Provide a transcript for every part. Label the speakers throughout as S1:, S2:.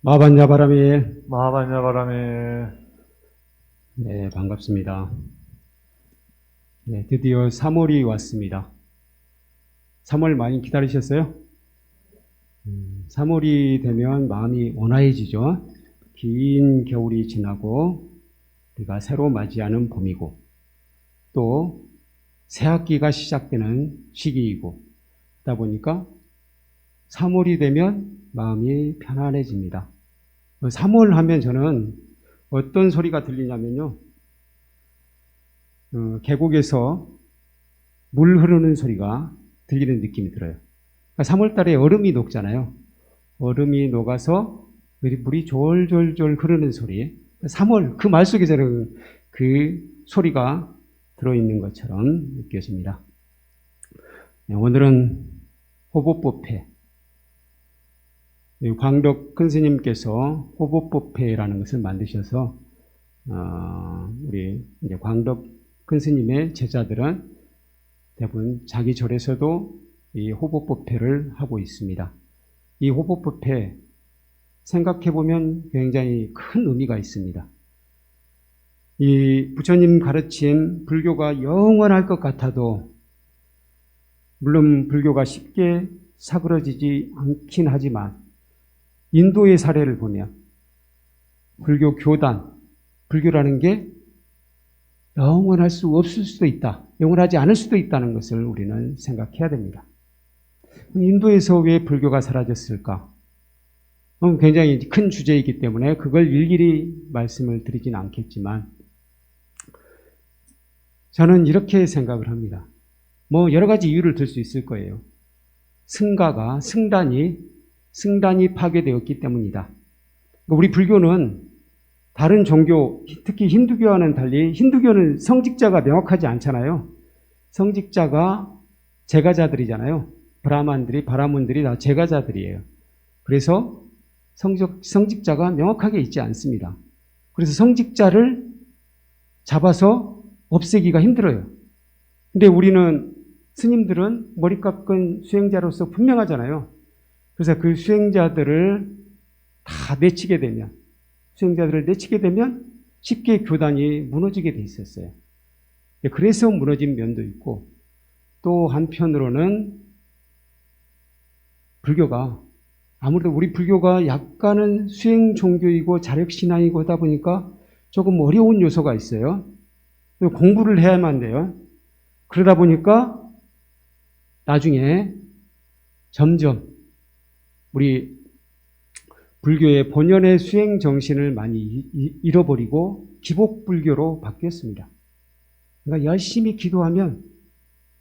S1: 마반야바람이.
S2: 마하반야바람에.
S1: 네, 반갑습니다. 네, 드디어 3월이 왔습니다. 3월 많이 기다리셨어요? 3월이 되면 마음이 온화해지죠. 긴 겨울이 지나고 우리가 새로 맞이하는 봄이고 또 새학기가 시작되는 시기이고 하다 보니까 3월이 되면 마음이 편안해집니다. 3월 하면 저는 어떤 소리가 들리냐면요. 계곡에서 물 흐르는 소리가 들리는 느낌이 들어요. 3월 달에 얼음이 녹잖아요. 얼음이 녹아서 물이 졸졸졸 흐르는 소리. 3월, 그 말 속에 저는 그 소리가 들어있는 것처럼 느껴집니다. 오늘은 호법법회. 광덕 큰 스님께서 호법법회라는 것을 만드셔서 우리 이제 광덕 큰 스님의 제자들은 대부분 자기 절에서도 이 호법법회를 하고 있습니다. 이 호법법회 생각해 보면 굉장히 큰 의미가 있습니다. 이 부처님 가르침 불교가 영원할 것 같아도 물론 불교가 쉽게 사그러지지 않긴 하지만 인도의 사례를 보면 불교 교단, 불교라는 게 영원할 수 없을 수도 있다. 영원하지 않을 수도 있다는 것을 우리는 생각해야 됩니다. 인도에서 왜 불교가 사라졌을까? 굉장히 큰 주제이기 때문에 그걸 일일이 말씀을 드리진 않겠지만 저는 이렇게 생각을 합니다. 여러 가지 이유를 들 수 있을 거예요. 승단이 파괴되었기 때문이다. 우리 불교는 다른 종교, 특히 힌두교와는 달리 힌두교는 성직자가 명확하지 않잖아요. 성직자가 제가자들이잖아요. 바라문들이 다 제가자들이에요. 그래서 성직자가 명확하게 있지 않습니다. 그래서 성직자를 잡아서 없애기가 힘들어요. 근데 우리는 스님들은 머리 깎은 수행자로서 분명하잖아요. 그래서 그 수행자들을 내치게 되면 쉽게 교단이 무너지게 돼 있었어요. 그래서 무너진 면도 있고 또 한편으로는 불교가 아무래도 우리 불교가 약간은 수행 종교이고 자력신앙이고 하다 보니까 조금 어려운 요소가 있어요. 공부를 해야만 돼요. 그러다 보니까 나중에 점점 우리 불교의 본연의 수행 정신을 많이 잃어버리고 기복불교로 바뀌었습니다. 그러니까 열심히 기도하면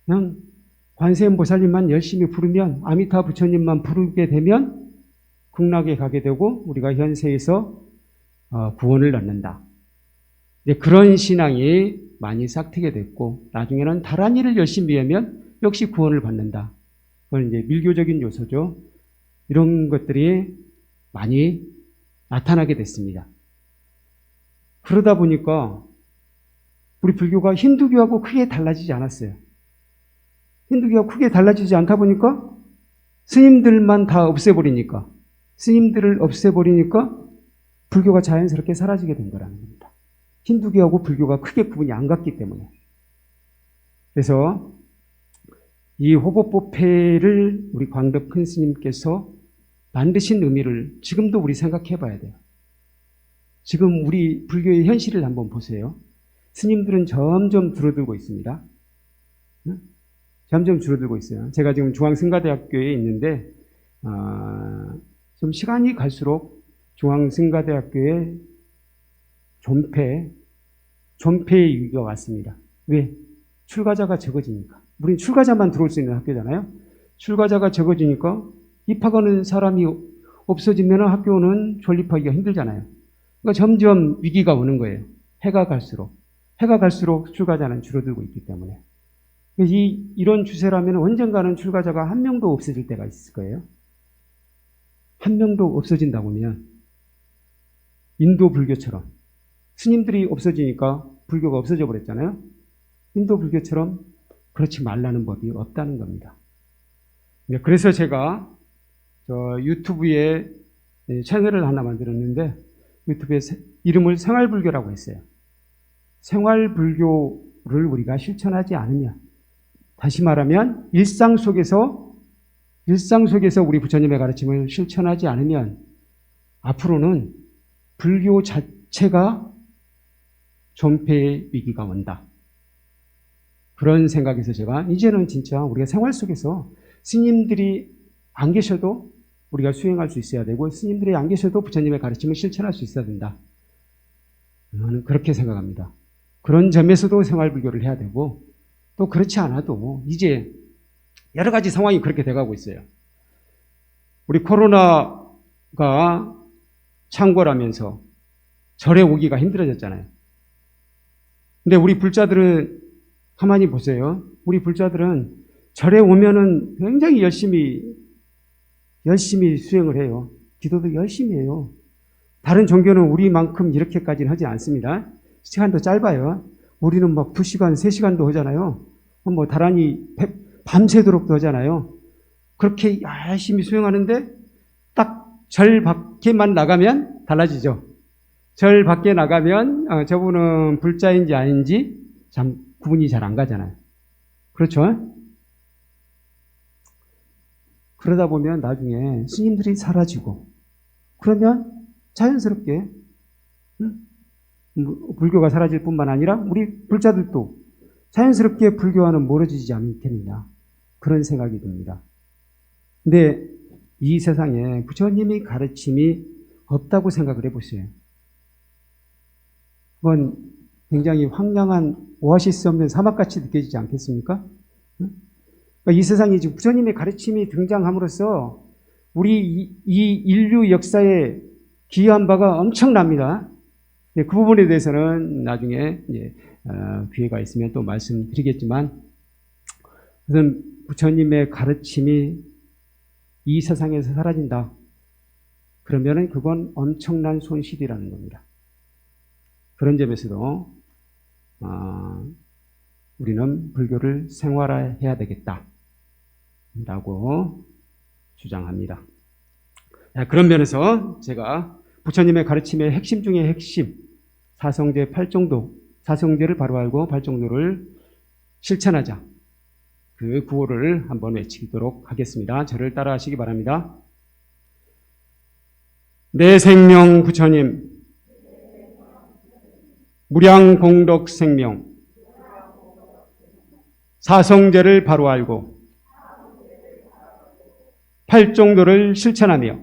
S1: 그냥 관세음보살님만 열심히 부르면 아미타 부처님만 부르게 되면 극락에 가게 되고 우리가 현세에서 구원을 얻는다. 그런 신앙이 많이 싹트게 됐고 나중에는 다른 일을 열심히 하면 역시 구원을 받는다. 그건 이제 밀교적인 요소죠. 이런 것들이 많이 나타나게 됐습니다. 그러다 보니까 우리 불교가 힌두교하고 크게 달라지지 않았어요. 힌두교가 크게 달라지지 않다 보니까 스님들만 다 없애버리니까 불교가 자연스럽게 사라지게 된 거라는 겁니다. 힌두교하고 불교가 크게 구분이 안 갔기 때문에. 그래서 이 호법법회를 우리 광덕 큰 스님께서 만드신 의미를 지금도 우리 생각해 봐야 돼요. 지금 우리 불교의 현실을 한번 보세요. 스님들은 점점 줄어들고 있습니다. 점점 줄어들고 있어요. 제가 지금 중앙승가대학교에 있는데 좀 시간이 갈수록 중앙승가대학교에 존폐의 위기가 왔습니다. 왜? 출가자가 적어지니까. 우린 출가자만 들어올 수 있는 학교잖아요. 출가자가 적어지니까 입학하는 사람이 없어지면 학교는 존립하기가 힘들잖아요. 그러니까 점점 위기가 오는 거예요. 해가 갈수록 출가자는 줄어들고 있기 때문에. 이런 추세라면 언젠가는 출가자가 한 명도 없어질 때가 있을 거예요. 한 명도 없어진다고 하면 인도 불교처럼 스님들이 없어지니까 불교가 없어져 버렸잖아요. 인도 불교처럼 그렇지 말라는 법이 없다는 겁니다. 그래서 제가 유튜브에 채널을 하나 만들었는데 유튜브에 이름을 생활불교라고 했어요. 생활불교를 우리가 실천하지 않으면, 다시 말하면 일상 속에서 우리 부처님의 가르침을 실천하지 않으면 앞으로는 불교 자체가 존폐의 위기가 온다. 그런 생각에서 제가 이제는 진짜 우리가 생활 속에서 스님들이 안 계셔도 우리가 수행할 수 있어야 되고, 스님들이 안 계셔도 부처님의 가르침을 실천할 수 있어야 된다. 저는 그렇게 생각합니다. 그런 점에서도 생활불교를 해야 되고, 또 그렇지 않아도 이제 여러 가지 상황이 그렇게 돼가고 있어요. 우리 코로나가 창궐하면서 절에 오기가 힘들어졌잖아요. 근데 우리 불자들은 가만히 보세요. 우리 불자들은 절에 오면은 굉장히 열심히 수행을 해요. 기도도 열심히 해요. 다른 종교는 우리만큼 이렇게까지는 하지 않습니다. 시간도 짧아요. 우리는 막 2시간, 3시간도 하잖아요. 뭐 다란히 밤새도록도 하잖아요. 그렇게 열심히 수행하는데 딱 절 밖에만 나가면 달라지죠. 절 밖에 나가면 저분은 불자인지 아닌지 참 구분이 잘 안 가잖아요. 그렇죠? 그러다 보면 나중에 스님들이 사라지고, 그러면 자연스럽게 불교가 사라질 뿐만 아니라 우리 불자들도 자연스럽게 불교와는 멀어지지 않겠느냐, 그런 생각이 듭니다. 근데 이 세상에 부처님의 가르침이 없다고 생각을 해보세요. 그건 굉장히 황량한 오아시스 없는 사막같이 느껴지지 않겠습니까? 그러니까 이 세상에 지금 부처님의 가르침이 등장함으로써 우리 이 인류 역사에 기여한 바가 엄청납니다. 그 부분에 대해서는 나중에 기회가 있으면 또 말씀드리겠지만, 우선 부처님의 가르침이 이 세상에서 사라진다. 그러면은 그건 엄청난 손실이라는 겁니다. 그런 점에서도 우리는 불교를 생활화해야 되겠다라고 주장합니다. 그런 면에서 제가 부처님의 가르침의 핵심 중의 핵심, 사성제 8정도, 사성제를 바로 알고 8정도를 실천하자, 그 구호를 한번 외치도록 하겠습니다. 저를 따라 하시기 바랍니다. 내 생명 부처님, 무량공덕 생명, 사성제를 바로 알고 8정도를 실천하며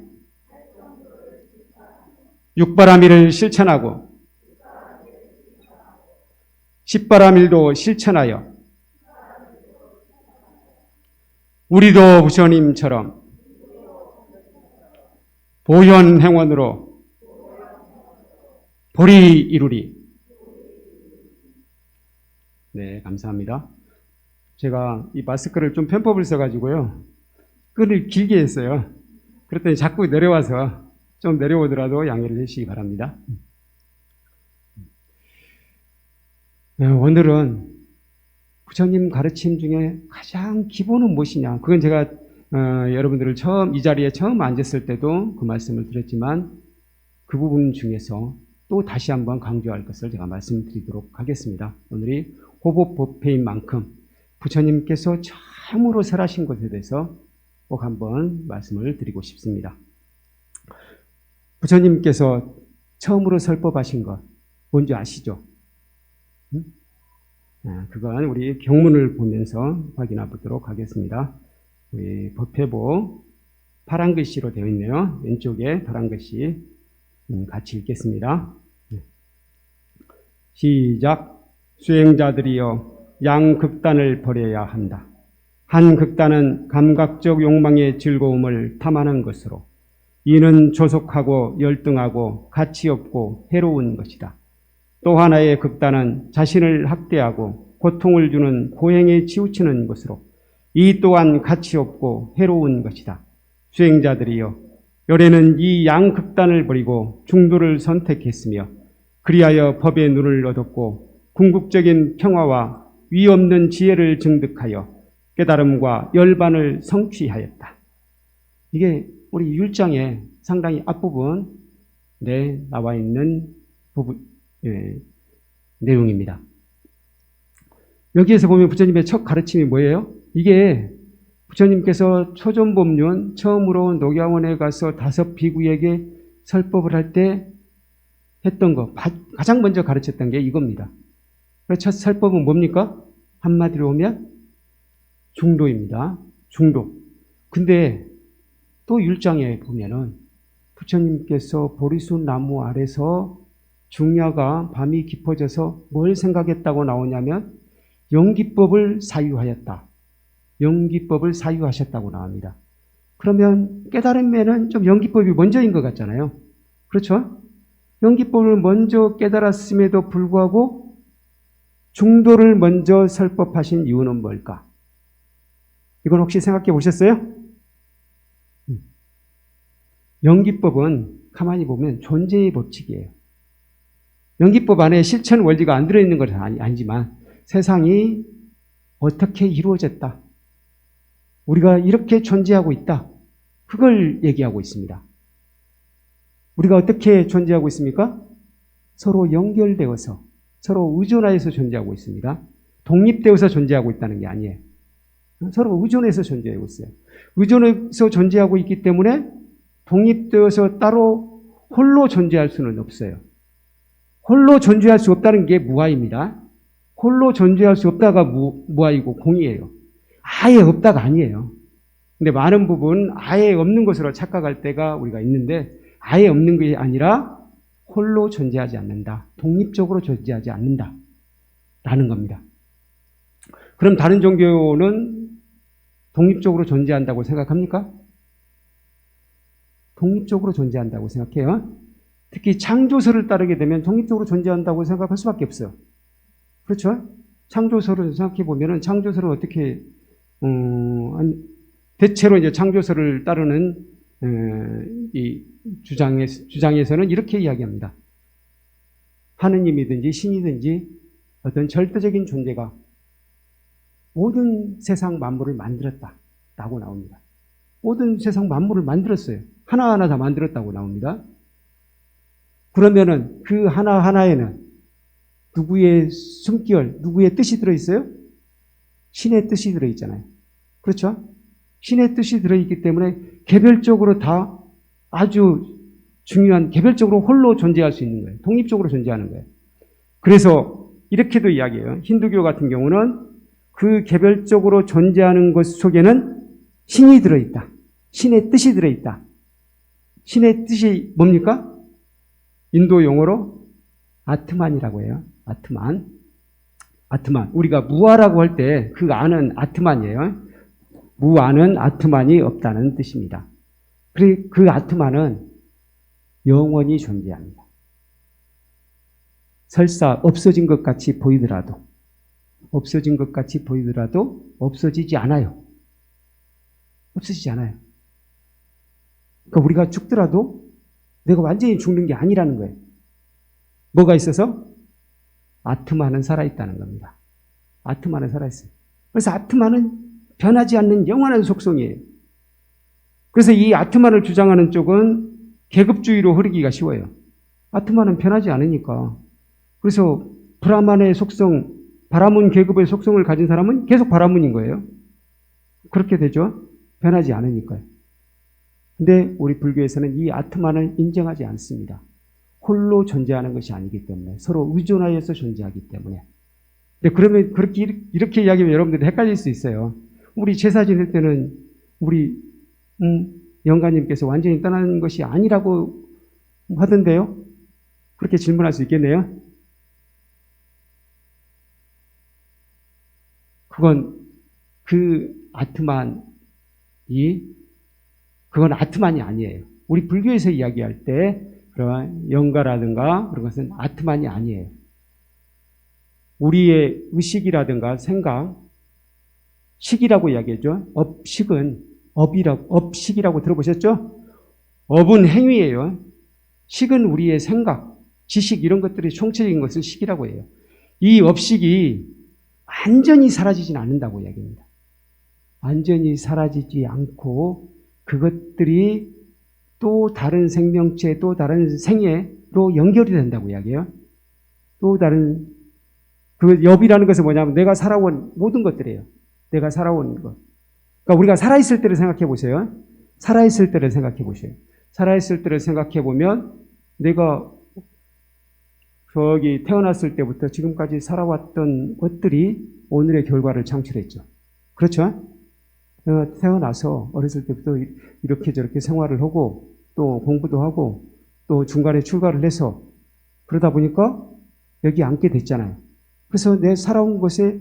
S1: 육바라밀을 실천하고 10바라밀도 실천하여 우리도 부처님처럼 보현행원으로 보리 이루리. 네, 감사합니다. 제가 이 마스크를 좀 편법을 써가지고요, 끈을 길게 했어요. 그랬더니 자꾸 내려와서 좀 내려오더라도 양해를 해주시기 바랍니다. 네, 오늘은 부처님 가르침 중에 가장 기본은 무엇이냐, 그건 제가 여러분들을 이 자리에 처음 앉았을 때도 그 말씀을 드렸지만, 그 부분 중에서 또 다시 한번 강조할 것을 제가 말씀드리도록 하겠습니다. 오늘이 호법법회인 만큼 부처님께서 처음으로 설하신 것에 대해서 꼭 한번 말씀을 드리고 싶습니다. 부처님께서 처음으로 설법하신 것 뭔지 아시죠? 그건 우리 경문을 보면서 확인해 보도록 하겠습니다. 우리 법회보 파란 글씨로 되어 있네요. 왼쪽에 파란 글씨 같이 읽겠습니다. 시작. 수행자들이여, 양극단을 버려야 한다. 한 극단은 감각적 욕망의 즐거움을 탐하는 것으로, 이는 조속하고 열등하고 가치 없고 해로운 것이다. 또 하나의 극단은 자신을 학대하고 고통을 주는 고행에 치우치는 것으로, 이 또한 가치 없고 해로운 것이다. 수행자들이여, 열애는 이 양극단을 버리고 중도를 선택했으며, 그리하여 법의 눈을 얻었고 궁극적인 평화와 위없는 지혜를 증득하여 깨달음과 열반을 성취하였다. 이게 우리 율장에 상당히 앞부분에 나와 있는 부분, 내용입니다. 여기에서 보면 부처님의 첫 가르침이 뭐예요? 이게 부처님께서 초전법륜 처음으로 녹야원에 가서 5 비구에게 설법을 할 때 했던 거, 가장 먼저 가르쳤던 게 이겁니다. 첫 설법은 뭡니까? 한마디로 보면 중도입니다. 중도. 근데 또 율장에 보면은 부처님께서 보리수 나무 아래서 중야가 밤이 깊어져서 뭘 생각했다고 나오냐면 영기법을 사유하였다. 영기법을 사유하셨다고 나옵니다. 그러면 깨달음에는 좀 영기법이 먼저인 것 같잖아요. 그렇죠? 영기법을 먼저 깨달았음에도 불구하고 중도를 먼저 설법하신 이유는 뭘까? 이건 혹시 생각해 보셨어요? 영기법은 가만히 보면 존재의 법칙이에요. 영기법 안에 실천 원리가 안 들어있는 것은 아니지만 세상이 어떻게 이루어졌다. 우리가 이렇게 존재하고 있다. 그걸 얘기하고 있습니다. 우리가 어떻게 존재하고 있습니까? 서로 연결되어서 서로 의존하여서 존재하고 있습니다. 독립되어서 존재하고 있다는 게 아니에요. 서로 의존해서 존재하고 있어요. 의존해서 존재하고 있기 때문에 독립되어서 따로 홀로 존재할 수는 없어요. 홀로 존재할 수 없다는 게 무아입니다. 홀로 존재할 수 없다가 무아이고 공이에요. 아예 없다가 아니에요. 근데 많은 부분 아예 없는 것으로 착각할 때가 우리가 있는데 아예 없는 것이 아니라 홀로 존재하지 않는다. 독립적으로 존재하지 않는다. 라는 겁니다. 그럼 다른 종교는 독립적으로 존재한다고 생각합니까? 독립적으로 존재한다고 생각해요. 특히 창조설을 따르게 되면 독립적으로 존재한다고 생각할 수밖에 없어요. 그렇죠? 창조설을 생각해 보면은 창조설은 어떻게 대체로 이제 창조설을 따르는 이 주장에서는 이렇게 이야기합니다. 하느님이든지 신이든지 어떤 절대적인 존재가 모든 세상 만물을 만들었다라고 나옵니다. 모든 세상 만물을 만들었어요. 하나하나 다 만들었다고 나옵니다. 그러면은 그 하나하나에는 누구의 숨결, 누구의 뜻이 들어있어요? 신의 뜻이 들어있잖아요. 그렇죠? 신의 뜻이 들어있기 때문에 개별적으로 다 아주 중요한, 개별적으로 홀로 존재할 수 있는 거예요. 독립적으로 존재하는 거예요. 그래서 이렇게도 이야기해요. 힌두교 같은 경우는 그 개별적으로 존재하는 것 속에는 신이 들어있다. 신의 뜻이 들어있다. 신의 뜻이 뭡니까? 인도 용어로 아트만이라고 해요. 아트만. 아트만. 우리가 무아라고 할 때 그 아는 아트만이에요. 무아는 아트만이 없다는 뜻입니다. 그 아트만은 영원히 존재합니다. 설사 없어진 것 같이 보이더라도 없어지지 않아요. 없어지지 않아요. 그러니까 우리가 죽더라도 내가 완전히 죽는 게 아니라는 거예요. 뭐가 있어서? 아트만은 살아있다는 겁니다. 아트만은 살아있어요. 그래서 아트만은 변하지 않는 영원한 속성이에요. 그래서 이 아트만을 주장하는 쪽은 계급주의로 흐르기가 쉬워요. 아트만은 변하지 않으니까. 그래서 브라만의 속성, 바라문 계급의 속성을 가진 사람은 계속 바라문인 거예요. 그렇게 되죠. 변하지 않으니까요. 근데 우리 불교에서는 이 아트만을 인정하지 않습니다. 홀로 존재하는 것이 아니기 때문에 서로 의존하여서 존재하기 때문에. 근데 그러면 이렇게 이야기하면 여러분들이 헷갈릴 수 있어요. 우리 제사 지낼 때는 우리 영가님께서 완전히 떠나는 것이 아니라고 하던데요. 그렇게 질문할 수 있겠네요. 그건 그건 아트만이 아니에요. 우리 불교에서 이야기할 때 그런 영가라든가 그런 것은 아트만이 아니에요. 우리의 의식이라든가 생각, 식이라고 이야기하죠. 업식이라고 들어보셨죠? 업은 행위예요. 식은 우리의 생각, 지식 이런 것들이 총체적인 것을 식이라고 해요. 이 업식이 완전히 사라지진 않는다고 이야기합니다. 완전히 사라지지 않고 그것들이 또 다른 생명체, 또 다른 생애로 연결이 된다고 이야기해요. 또 다른, 그 엽이라는 것은 뭐냐면 내가 살아온 모든 것들이에요. 내가 살아온 것. 그러니까 우리가 살아있을 때를 생각해 보세요. 살아있을 때를 생각해 보세요. 살아있을 때를 생각해 보면 내가 저기 태어났을 때부터 지금까지 살아왔던 것들이 오늘의 결과를 창출했죠. 그렇죠? 내가 태어나서 어렸을 때부터 이렇게 저렇게 생활을 하고 또 공부도 하고 또 중간에 출가를 해서 그러다 보니까 여기 앉게 됐잖아요. 그래서 내 살아온 것의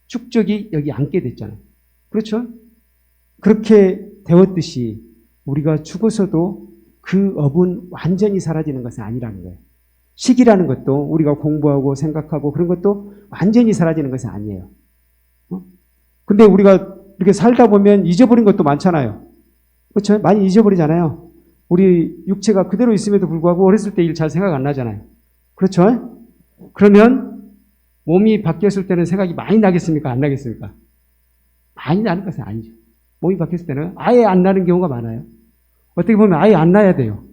S1: 축적이 여기 앉게 됐잖아요. 그렇죠? 그렇게 되었듯이 우리가 죽어서도 그 업은 완전히 사라지는 것은 아니라는 거예요. 시기라는 것도 우리가 공부하고 생각하고 그런 것도 완전히 사라지는 것은 아니에요. 근데 우리가 이렇게 살다 보면 잊어버린 것도 많잖아요. 그렇죠? 많이 잊어버리잖아요. 우리 육체가 그대로 있음에도 불구하고 어렸을 때 일 잘 생각 안 나잖아요. 그렇죠? 그러면 몸이 바뀌었을 때는 생각이 많이 나겠습니까? 안 나겠습니까? 많이 나는 것은 아니죠. 몸이 바뀌었을 때는 아예 안 나는 경우가 많아요. 어떻게 보면 아예 안 나야 돼요.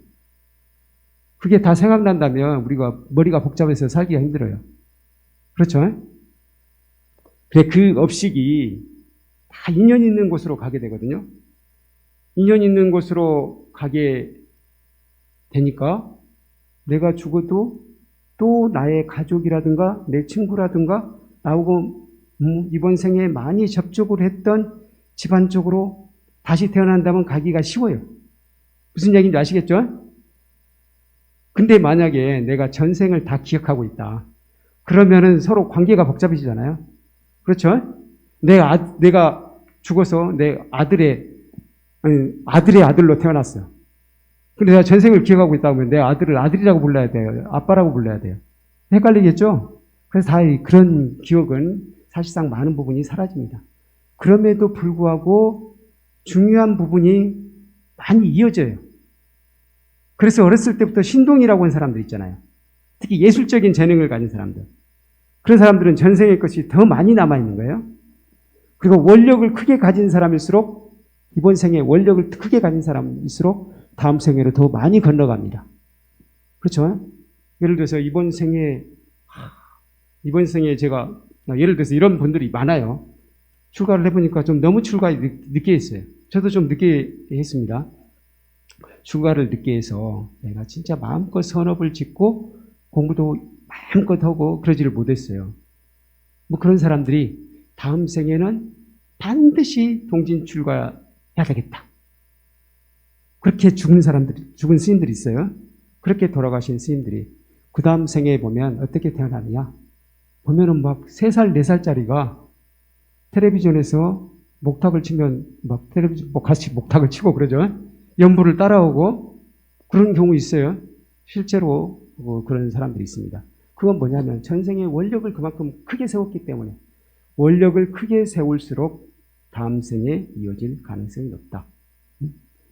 S1: 그게 다 생각난다면 우리가 머리가 복잡해서 살기가 힘들어요. 그렇죠? 그래, 그 업식이 다 인연 있는 곳으로 가게 되거든요. 인연 있는 곳으로 가게 되니까 내가 죽어도 또 나의 가족이라든가 내 친구라든가 나하고 이번 생에 많이 접촉을 했던 집안 쪽으로 다시 태어난다면 가기가 쉬워요. 무슨 얘기인지 아시겠죠? 근데 만약에 내가 전생을 다 기억하고 있다. 그러면은 서로 관계가 복잡해지잖아요. 그렇죠? 내가 죽어서 내 아들의 아들로 태어났어요. 근데 내가 전생을 기억하고 있다 보면 내 아들을 아들이라고 불러야 돼요. 아빠라고 불러야 돼요. 헷갈리겠죠? 그래서 다 그런 기억은 사실상 많은 부분이 사라집니다. 그럼에도 불구하고 중요한 부분이 많이 이어져요. 그래서 어렸을 때부터 신동이라고 하는 사람들 있잖아요. 특히 예술적인 재능을 가진 사람들. 그런 사람들은 전생의 것이 더 많이 남아있는 거예요. 그리고 원력을 크게 가진 사람일수록 이번 생에 원력을 크게 가진 사람일수록 다음 생에로 더 많이 건너갑니다. 그렇죠? 예를 들어서 이번 생에 제가 예를 들어서 이런 분들이 많아요. 출가를 해보니까 좀 너무 출가에 늦게 했어요. 저도 좀 늦게 했습니다. 출가를 늦게 해서 내가 진짜 마음껏 선업을 짓고 공부도 마음껏 하고 그러지를 못했어요. 뭐 그런 사람들이 다음 생에는 반드시 동진 출가해야 되겠다. 그렇게 죽은 스님들이 있어요. 그렇게 돌아가신 스님들이 그 다음 생에 보면 어떻게 태어나느냐? 보면은 막 3살, 4살짜리가 텔레비전에서 목탁을 치면 막 같이 목탁을 치고 그러죠. 연부를 따라오고 그런 경우 있어요. 실제로 그런 사람들이 있습니다. 그건 뭐냐면 전생에 원력을 그만큼 크게 세웠기 때문에 원력을 크게 세울수록 다음 생에 이어질 가능성이 높다.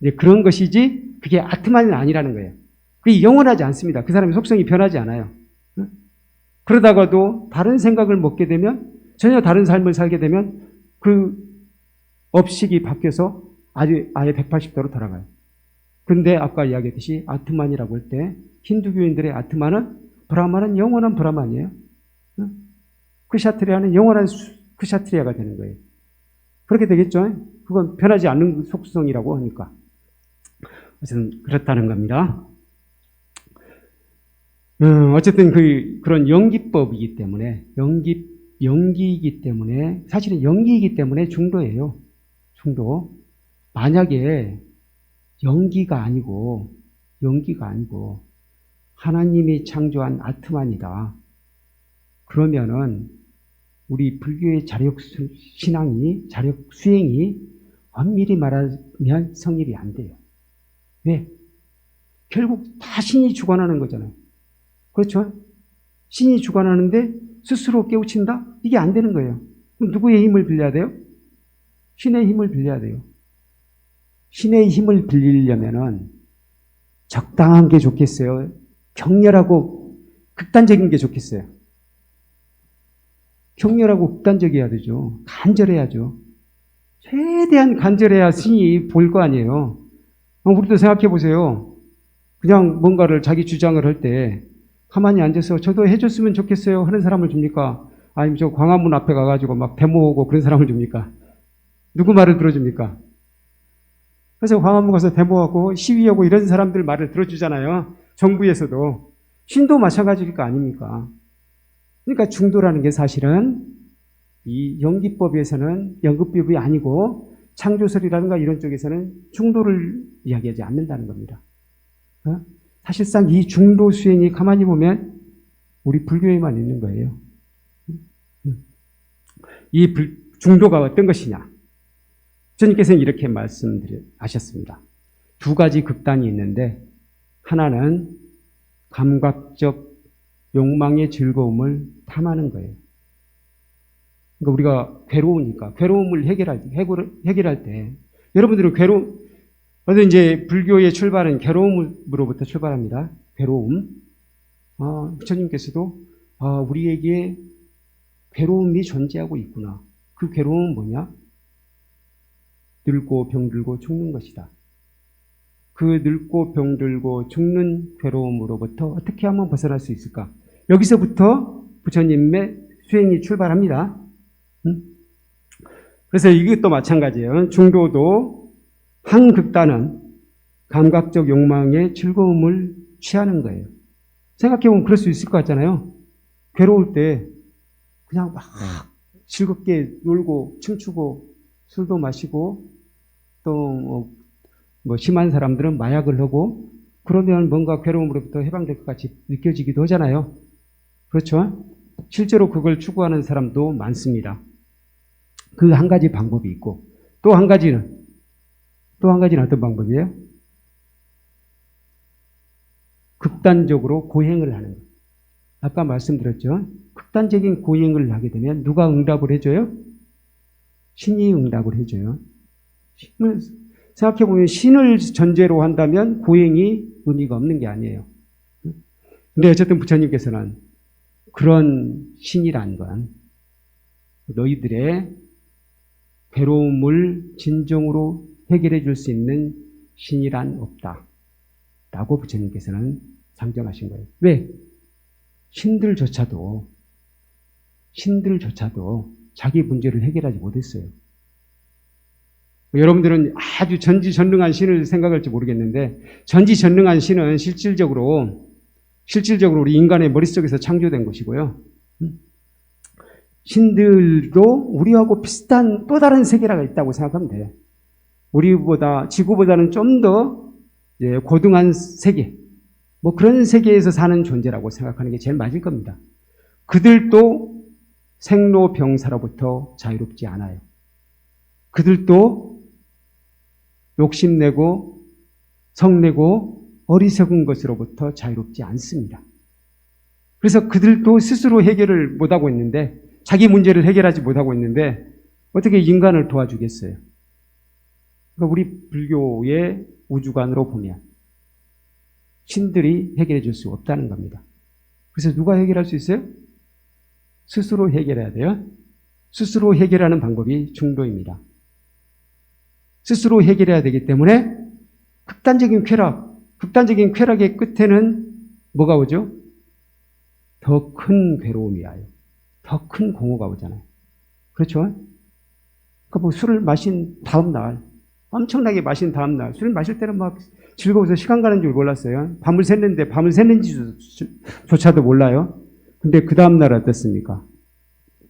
S1: 이제 그런 것이지 그게 아트만은 아니라는 거예요. 그게 영원하지 않습니다. 그 사람의 속성이 변하지 않아요. 그러다가도 다른 생각을 먹게 되면 전혀 다른 삶을 살게 되면 그 업식이 바뀌어서 아예 180도로 돌아가요. 그런데 아까 이야기했듯이 아트만이라고 할 때 힌두교인들의 아트만은 브라만은 영원한 브라만이에요. 크샤트리아는 영원한 크샤트리아가 되는 거예요. 그렇게 되겠죠? 그건 변하지 않는 속성이라고 하니까. 어쨌든 그렇다는 겁니다. 어쨌든 그런 연기법이기 때문에 연기이기 때문에 사실은 연기이기 때문에 중도예요. 중도. 만약에 연기가 아니고 하나님이 창조한 아트만이다. 그러면은 우리 불교의 자력 수행이 엄밀히 말하면 성립이 안 돼요. 왜? 결국 다 신이 주관하는 거잖아요. 그렇죠? 신이 주관하는데 스스로 깨우친다? 이게 안 되는 거예요. 그럼 누구의 힘을 빌려야 돼요? 신의 힘을 빌려야 돼요. 신의 힘을 빌리려면은 적당한 게 좋겠어요? 격렬하고 극단적인 게 좋겠어요? 격렬하고 극단적이어야 되죠. 간절해야죠. 최대한 간절해야 신이 보일 거 아니에요. 우리도 생각해 보세요. 그냥 뭔가를 자기 주장을 할 때 가만히 앉아서 저도 해줬으면 좋겠어요 하는 사람을 줍니까? 아니면 저 광화문 앞에 가가지고 막 데모하고 그런 사람을 줍니까? 누구 말을 들어줍니까? 그래서 광화문 가서 데모하고 시위하고 이런 사람들 말을 들어주잖아요. 정부에서도. 신도 마찬가지일 거 아닙니까? 그러니까 중도라는 게 사실은 이 연기법에서는 연극법이 아니고 창조설이라든가 이런 쪽에서는 중도를 이야기하지 않는다는 겁니다. 사실상 이 중도 수행이 가만히 보면 우리 불교에만 있는 거예요. 이 중도가 어떤 것이냐? 주님께서는 이렇게 말씀하셨습니다. 두 가지 극단이 있는데 하나는 감각적 욕망의 즐거움을 탐하는 거예요. 그러니까 우리가 괴로우니까 괴로움을 해결할 때 여러분들은 어떤 이제 불교의 출발은 괴로움으로부터 출발합니다. 괴로움. 부처님께서도 우리에게 괴로움이 존재하고 있구나. 그 괴로움은 뭐냐? 늙고 병들고 죽는 것이다. 그 늙고 병들고 죽는 괴로움으로부터 어떻게 하면 벗어날 수 있을까? 여기서부터 부처님의 수행이 출발합니다. 그래서 이것도 마찬가지예요. 중도도 한 극단은 감각적 욕망의 즐거움을 취하는 거예요. 생각해보면 그럴 수 있을 것 같잖아요. 괴로울 때 그냥 막 즐겁게 놀고 춤추고 술도 마시고 또 뭐 심한 사람들은 마약을 하고 그러면 뭔가 괴로움으로부터 해방될 것 같이 느껴지기도 하잖아요. 그렇죠? 실제로 그걸 추구하는 사람도 많습니다. 그 한 가지 방법이 있고 또 한 가지는 어떤 방법이에요? 극단적으로 고행을 하는 거예요. 아까 말씀드렸죠? 극단적인 고행을 하게 되면 누가 응답을 해줘요? 신이 응답을 해줘요. 생각해보면 신을 전제로 한다면 고행이 의미가 없는 게 아니에요. 근데 어쨌든 부처님께서는 그런 신이란 건 너희들의 괴로움을 진정으로 해결해 줄 수 있는 신이란 없다. 라고 부처님께서는 상정하신 거예요. 왜? 신들조차도 자기 문제를 해결하지 못했어요. 여러분들은 아주 전지전능한 신을 생각할지 모르겠는데 전지전능한 신은 실질적으로 우리 인간의 머릿속에서 창조된 것이고요. 신들도 우리하고 비슷한 또 다른 세계가 있다고 생각하면 돼요. 지구보다는 좀 더 고등한 세계, 뭐 그런 세계에서 사는 존재라고 생각하는 게 제일 맞을 겁니다. 그들도 생로병사로부터 자유롭지 않아요. 그들도 욕심내고 성내고 어리석은 것으로부터 자유롭지 않습니다. 그래서 그들도 스스로 해결을 못하고 있는데 자기 문제를 해결하지 못하고 있는데 어떻게 인간을 도와주겠어요? 그러니까 우리 불교의 우주관으로 보면 신들이 해결해 줄 수 없다는 겁니다. 그래서 누가 해결할 수 있어요? 스스로 해결해야 돼요. 스스로 해결하는 방법이 중도입니다. 스스로 해결해야 되기 때문에 극단적인 쾌락의 끝에는 뭐가 오죠? 더 큰 괴로움이 와요. 더 큰 공허가 오잖아요. 그렇죠? 그러니까 뭐 술을 마신 다음 날, 엄청나게 마신 다음 날, 술을 마실 때는 막 즐거워서 시간 가는 줄 몰랐어요. 밤을 샜는지조차도 몰라요. 근데 그 다음 날 어땠습니까?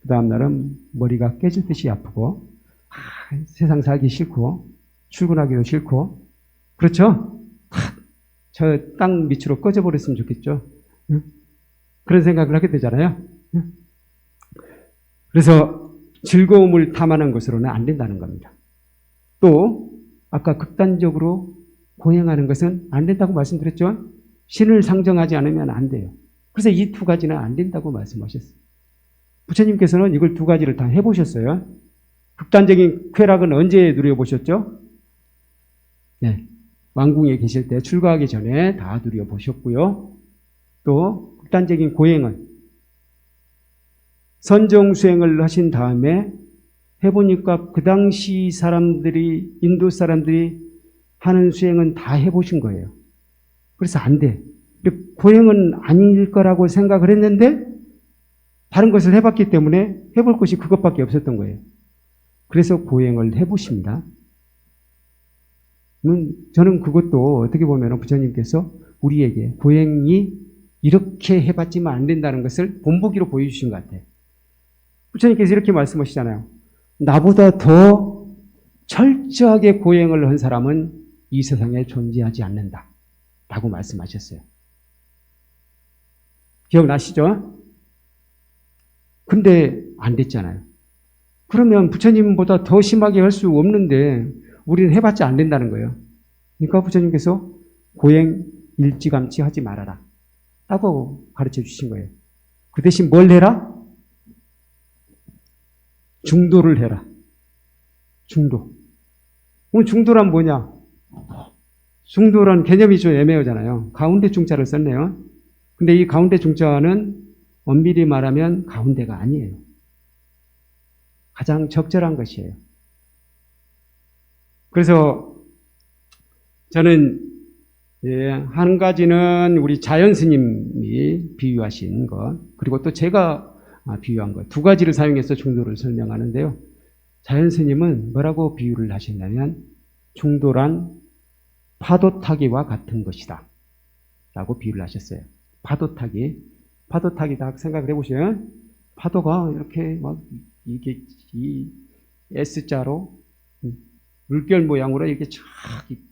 S1: 그 다음 날은 머리가 깨질 듯이 아프고, 세상 살기 싫고 출근하기도 싫고 그렇죠? 저 땅 밑으로 꺼져버렸으면 좋겠죠. 그런 생각을 하게 되잖아요. 그래서 즐거움을 탐하는 것으로는 안 된다는 겁니다. 또 아까 극단적으로 고행하는 것은 안 된다고 말씀드렸죠. 신을 상정하지 않으면 안 돼요. 그래서 이 두 가지는 안 된다고 말씀하셨어요. 부처님께서는 이걸 두 가지를 다 해보셨어요. 극단적인 쾌락은 언제 누려보셨죠? 네, 왕궁에 계실 때 출가하기 전에 다 누려보셨고요. 또 극단적인 고행은 선정수행을 하신 다음에 해보니까 그 당시 인도 사람들이 하는 수행은 다 해보신 거예요. 그래서 안 돼. 고행은 아닐 거라고 생각을 했는데 다른 것을 해봤기 때문에 해볼 것이 그것밖에 없었던 거예요. 그래서 고행을 해보십니다. 저는 그것도 어떻게 보면 부처님께서 우리에게 고행이 이렇게 해봤지만 안 된다는 것을 본보기로 보여주신 것 같아요. 부처님께서 이렇게 말씀하시잖아요. 나보다 더 철저하게 고행을 한 사람은 이 세상에 존재하지 않는다 라고 말씀하셨어요. 기억나시죠? 근데 안 됐잖아요. 그러면 부처님보다 더 심하게 할 수 없는데 우리는 해봤자 안 된다는 거예요. 그러니까 부처님께서 고행 일찌감치 하지 말아라 라고 가르쳐 주신 거예요. 그 대신 뭘 해라? 중도를 해라. 중도. 그럼 중도란 뭐냐? 중도란 개념이 좀 애매하잖아요. 가운데 중자를 썼네요. 근데 이 가운데 중자는 엄밀히 말하면 가운데가 아니에요. 가장 적절한 것이에요. 그래서 저는 한 가지는 우리 자연 스님이 비유하신 것, 그리고 또 제가 비유한 것, 두 가지를 사용해서 중도를 설명하는데요. 자연 스님은 뭐라고 비유를 하셨냐면 중도란 파도 타기와 같은 것이다 라고 비유를 하셨어요. 파도 타기 딱 생각을 해보세요. 파도가 이렇게 막 이게 이 S자로 물결 모양으로 이렇게 쫙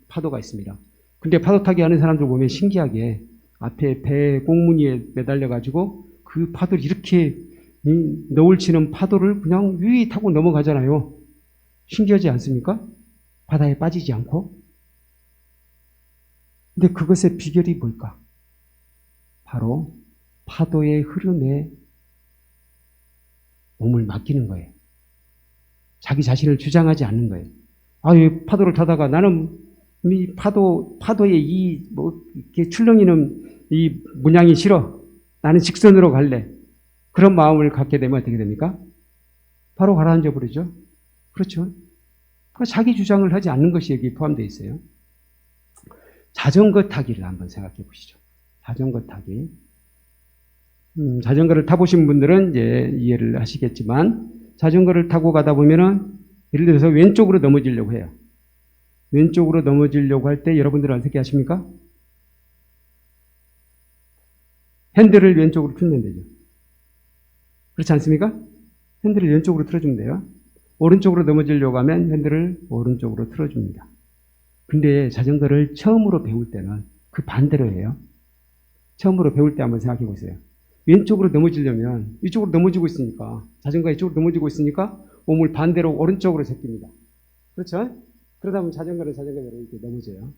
S1: 파도가 있습니다. 근데 파도 타기 하는 사람들 보면 신기하게 앞에 배 꽁무니에 매달려 가지고 그 파도를 이렇게 너울 치는 파도를 그냥 위에 타고 넘어가잖아요. 신기하지 않습니까? 바다에 빠지지 않고. 근데 그것의 비결이 뭘까? 바로 파도의 흐름에 몸을 맡기는 거예요. 자기 자신을 주장하지 않는 거예요. 이 파도를 타다가 나는 이 파도의 이렇게 출렁이는 이 문양이 싫어. 나는 직선으로 갈래. 그런 마음을 갖게 되면 어떻게 됩니까? 바로 가라앉아 버리죠. 그렇죠. 그러니까 자기 주장을 하지 않는 것이 여기 포함되어 있어요. 자전거 타기를 한번 생각해 보시죠. 자전거 타기. 자전거를 타보신 분들은 이제 이해를 하시겠지만, 자전거를 타고 가다 보면은, 예를 들어서 왼쪽으로 넘어지려고 해요. 왼쪽으로 넘어지려고 할 때 여러분들은 어떻게 하십니까? 핸들을 왼쪽으로 틀면 되죠. 그렇지 않습니까? 핸들을 왼쪽으로 틀어주면 돼요. 오른쪽으로 넘어지려고 하면 핸들을 오른쪽으로 틀어줍니다. 근데 자전거를 처음으로 배울 때는 그 반대로 해요. 처음으로 배울 때 한번 생각해 보세요. 왼쪽으로 넘어지려면 이쪽으로 넘어지고 있으니까, 자전거가 이쪽으로 넘어지고 있으니까 몸을 반대로 오른쪽으로 제낍니다. 그렇죠? 그러다 보면 자전거대로 이렇게 넘어져요.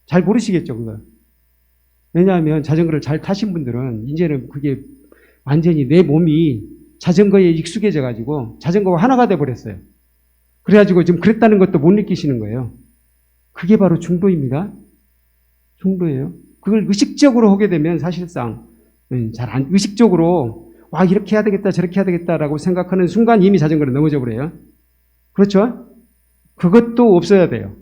S1: 잘 모르시겠죠, 그거. 왜냐하면 자전거를 잘 타신 분들은 이제는 그게 완전히 내 몸이 자전거에 익숙해져가지고 자전거가 하나가 돼버렸어요. 그래가지고 지금 그랬다는 것도 못 느끼시는 거예요. 그게 바로 중도입니다. 중도예요. 그걸 의식적으로 하게 되면 사실상 의식적으로 이렇게 해야 되겠다 저렇게 해야 되겠다라고 생각하는 순간 이미 자전거를 넘어져 버려요. 그렇죠? 그것도 없어야 돼요.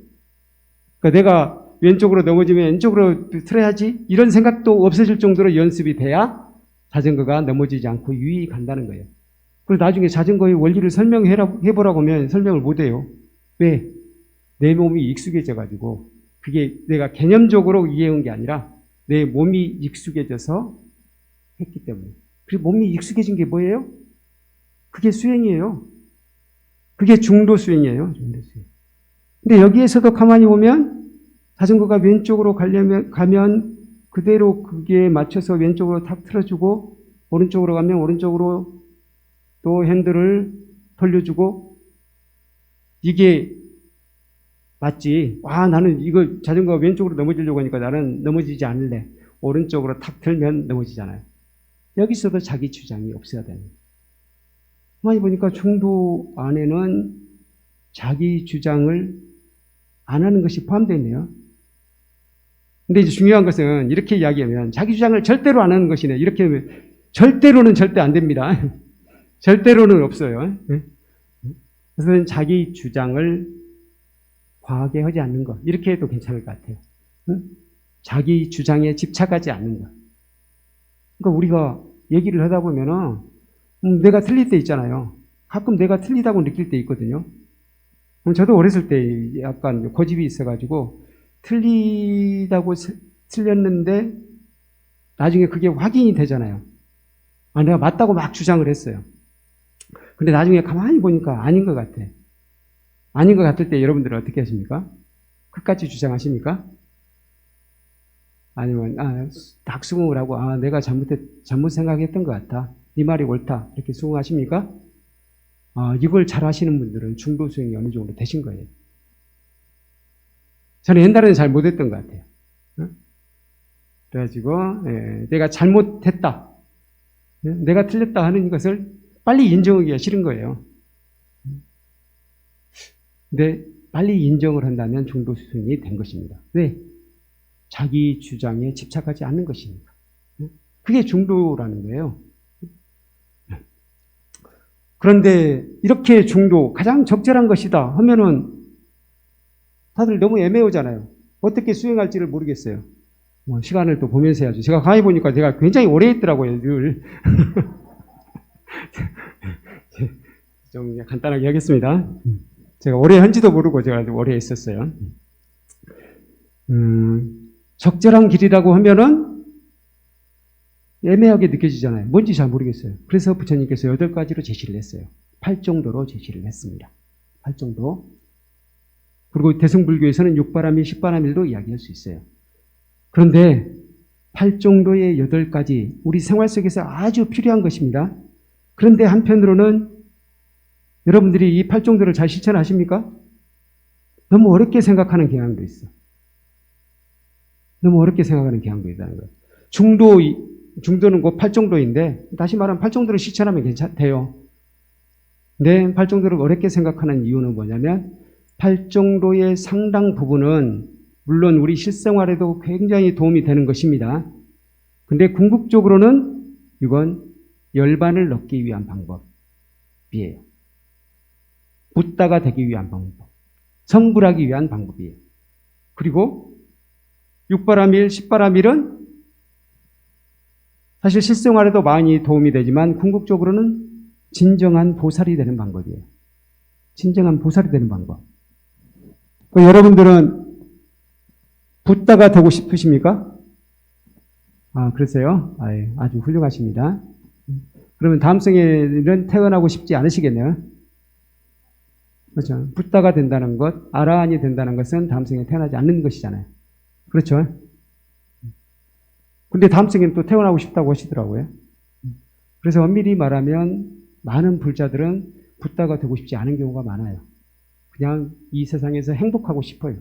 S1: 그러니까 내가 왼쪽으로 넘어지면 왼쪽으로 틀어야지 이런 생각도 없어질 정도로 연습이 돼야 자전거가 넘어지지 않고 유의히 간다는 거예요. 그리고 나중에 자전거의 원리를 설명해보라고 하면 설명을 못해요. 왜? 내 몸이 익숙해져가지고 그게 내가 개념적으로 이해한 게 아니라 내 몸이 익숙해져서 했기 때문에. 그리고 몸이 익숙해진 게 뭐예요? 그게 수행이에요. 그게 중도 수행이에요. 중도 수행. 근데 여기에서도 가만히 보면 자전거가 왼쪽으로 가면 그대로 그게 맞춰서 왼쪽으로 탁 틀어주고 오른쪽으로 가면 오른쪽으로 또 핸들을 돌려주고 이게 맞지. 나는 이거 자전거가 왼쪽으로 넘어지려고 하니까 나는 넘어지지 않을래. 오른쪽으로 탁 틀면 넘어지잖아요. 여기서도 자기 주장이 없어야 되는 거예요. 가만히 보니까 중도 안에는 자기 주장을 안 하는 것이 포함되어 있네요. 근데 이제 중요한 것은 이렇게 이야기하면 자기 주장을 절대로 안 하는 것이네. 이렇게 하면 절대로는 절대 안 됩니다. 절대로는 없어요. 그래서 자기 주장을 과하게 하지 않는 것. 이렇게 해도 괜찮을 것 같아요. 응? 자기 주장에 집착하지 않는 것. 그러니까 우리가 얘기를 하다 보면은 내가 틀릴 때 있잖아요. 가끔 내가 틀리다고 느낄 때 있거든요. 저도 어렸을 때 약간 고집이 있어가지고 틀렸는데 나중에 그게 확인이 되잖아요. 아, 내가 맞다고 막 주장을 했어요. 근데 나중에 가만히 보니까 아닌 것 같아. 아닌 것 같을 때 여러분들은 어떻게 하십니까? 끝까지 주장하십니까? 아니면 딱 수긍을 하고 내가 잘못 생각했던 것 같아. 네 말이 옳다. 이렇게 수긍하십니까? 이걸 잘 하시는 분들은 중도 수행이 어느 정도 되신 거예요. 저는 옛날에는 잘 못했던 것 같아요. 그래가지고 내가 잘못했다. 내가 틀렸다 하는 것을 빨리 인정하기가 싫은 거예요. 근데 빨리 인정을 한다면 중도 수행이 된 것입니다. 왜? 자기 주장에 집착하지 않는 것이니까. 그게 중도라는 거예요. 그런데 이렇게 중도, 가장 적절한 것이다 하면은 다들 너무 애매하잖아요. 어떻게 수행할지를 모르겠어요. 시간을 또 보면서 해야죠. 제가 강의 보니까 제가 굉장히 오래 했더라고요, 늘. 좀 간단하게 하겠습니다. 제가 오래 한지도 모르고 제가 오래 했었어요. 적절한 길이라고 하면은 애매하게 느껴지잖아요. 뭔지 잘 모르겠어요. 그래서 부처님께서 8가지로 제시를 했어요. 8정도로 제시를 했습니다. 8정도. 그리고 대승불교에서는 6바람일, 10바람일도 이야기할 수 있어요. 그런데 8정도의 8가지, 우리 생활 속에서 아주 필요한 것입니다. 그런데 한편으로는 여러분들이 이 8정도를 잘 실천하십니까? 너무 어렵게 생각하는 경향도 있어. 너무 어렵게 생각하는 경향도 있다는 거예요. 중도는 곧 8정도인데, 다시 말하면 8정도를 실천하면 괜찮대요. 근데 8정도를 어렵게 생각하는 이유는 뭐냐면, 8정도의 상당 부분은 물론 우리 실생활에도 굉장히 도움이 되는 것입니다. 근데 궁극적으로는 이건 열반을 넣기 위한 방법이에요. 붓다가 되기 위한 방법. 성불하기 위한 방법이에요. 그리고 6바람일, 10바람일은 사실 실생활에도 많이 도움이 되지만 궁극적으로는 진정한 보살이 되는 방법이에요. 진정한 보살이 되는 방법. 여러분들은 붓다가 되고 싶으십니까? 그러세요? 아주 훌륭하십니다. 그러면 다음 생에는 태어나고 싶지 않으시겠네요. 그렇죠. 붓다가 된다는 것, 아라한이 된다는 것은 다음 생에 태어나지 않는 것이잖아요. 그렇죠. 근데 다음 생에는 또 태어나고 싶다고 하시더라고요. 그래서 엄밀히 말하면 많은 불자들은 붓다가 되고 싶지 않은 경우가 많아요. 그냥 이 세상에서 행복하고 싶어요.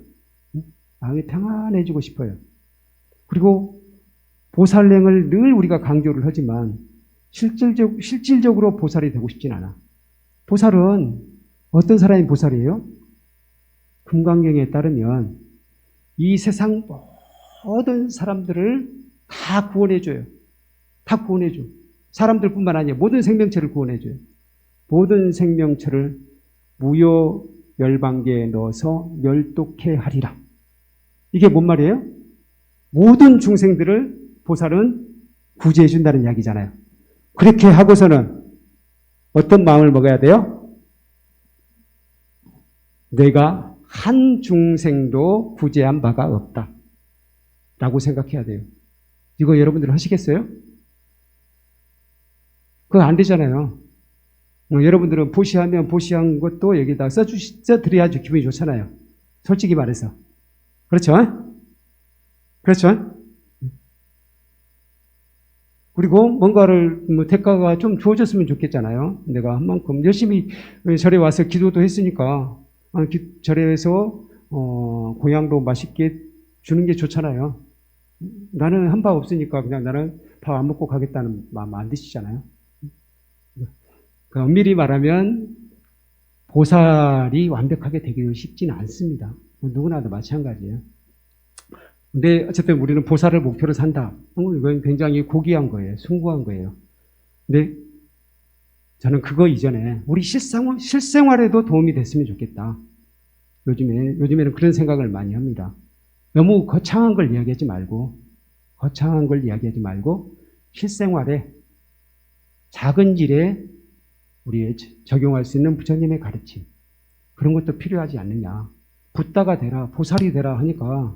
S1: 마음이 평안해지고 싶어요. 그리고 보살행을 늘 우리가 강조를 하지만 실질적으로 보살이 되고 싶진 않아. 보살은 어떤 사람이 보살이에요? 금강경에 따르면 이 세상 모든 사람들을 다 구원해줘요. 다 구원해줘. 사람들뿐만 아니라 모든 생명체를 구원해줘요. 모든 생명체를 무효 열반계에 넣어서 멸독해 하리라. 이게 뭔 말이에요? 모든 중생들을 보살은 구제해 준다는 이야기잖아요. 그렇게 하고서는 어떤 마음을 먹어야 돼요? 내가 한 중생도 구제한 바가 없다 라고 생각해야 돼요. 이거 여러분들 하시겠어요? 그거 안 되잖아요. 여러분들은 보시하면 보시한 것도 여기다 써드려야지 기분이 좋잖아요. 솔직히 말해서. 그렇죠? 그렇죠? 그리고 뭔가를 대가가 좀 주어졌으면 좋겠잖아요. 내가 한 만큼 열심히 절에 와서 기도도 했으니까 절에서 공양도 맛있게 주는 게 좋잖아요. 나는 한 바 없으니까 그냥 나는 밥 안 먹고 가겠다는 마음 안 드시잖아요. 엄밀히 말하면 보살이 완벽하게 되기는 쉽지는 않습니다. 누구나도 마찬가지예요. 근데 어쨌든 우리는 보살을 목표로 산다. 이건 굉장히 고귀한 거예요. 숭고한 거예요. 근데 저는 그거 이전에 우리 실생활에도 도움이 됐으면 좋겠다. 요즘에는 그런 생각을 많이 합니다. 너무 거창한 걸 이야기하지 말고, 실생활에 작은 일에 우리 적용할 수 있는 부처님의 가르침, 그런 것도 필요하지 않느냐. 붓다가 되라, 보살이 되라 하니까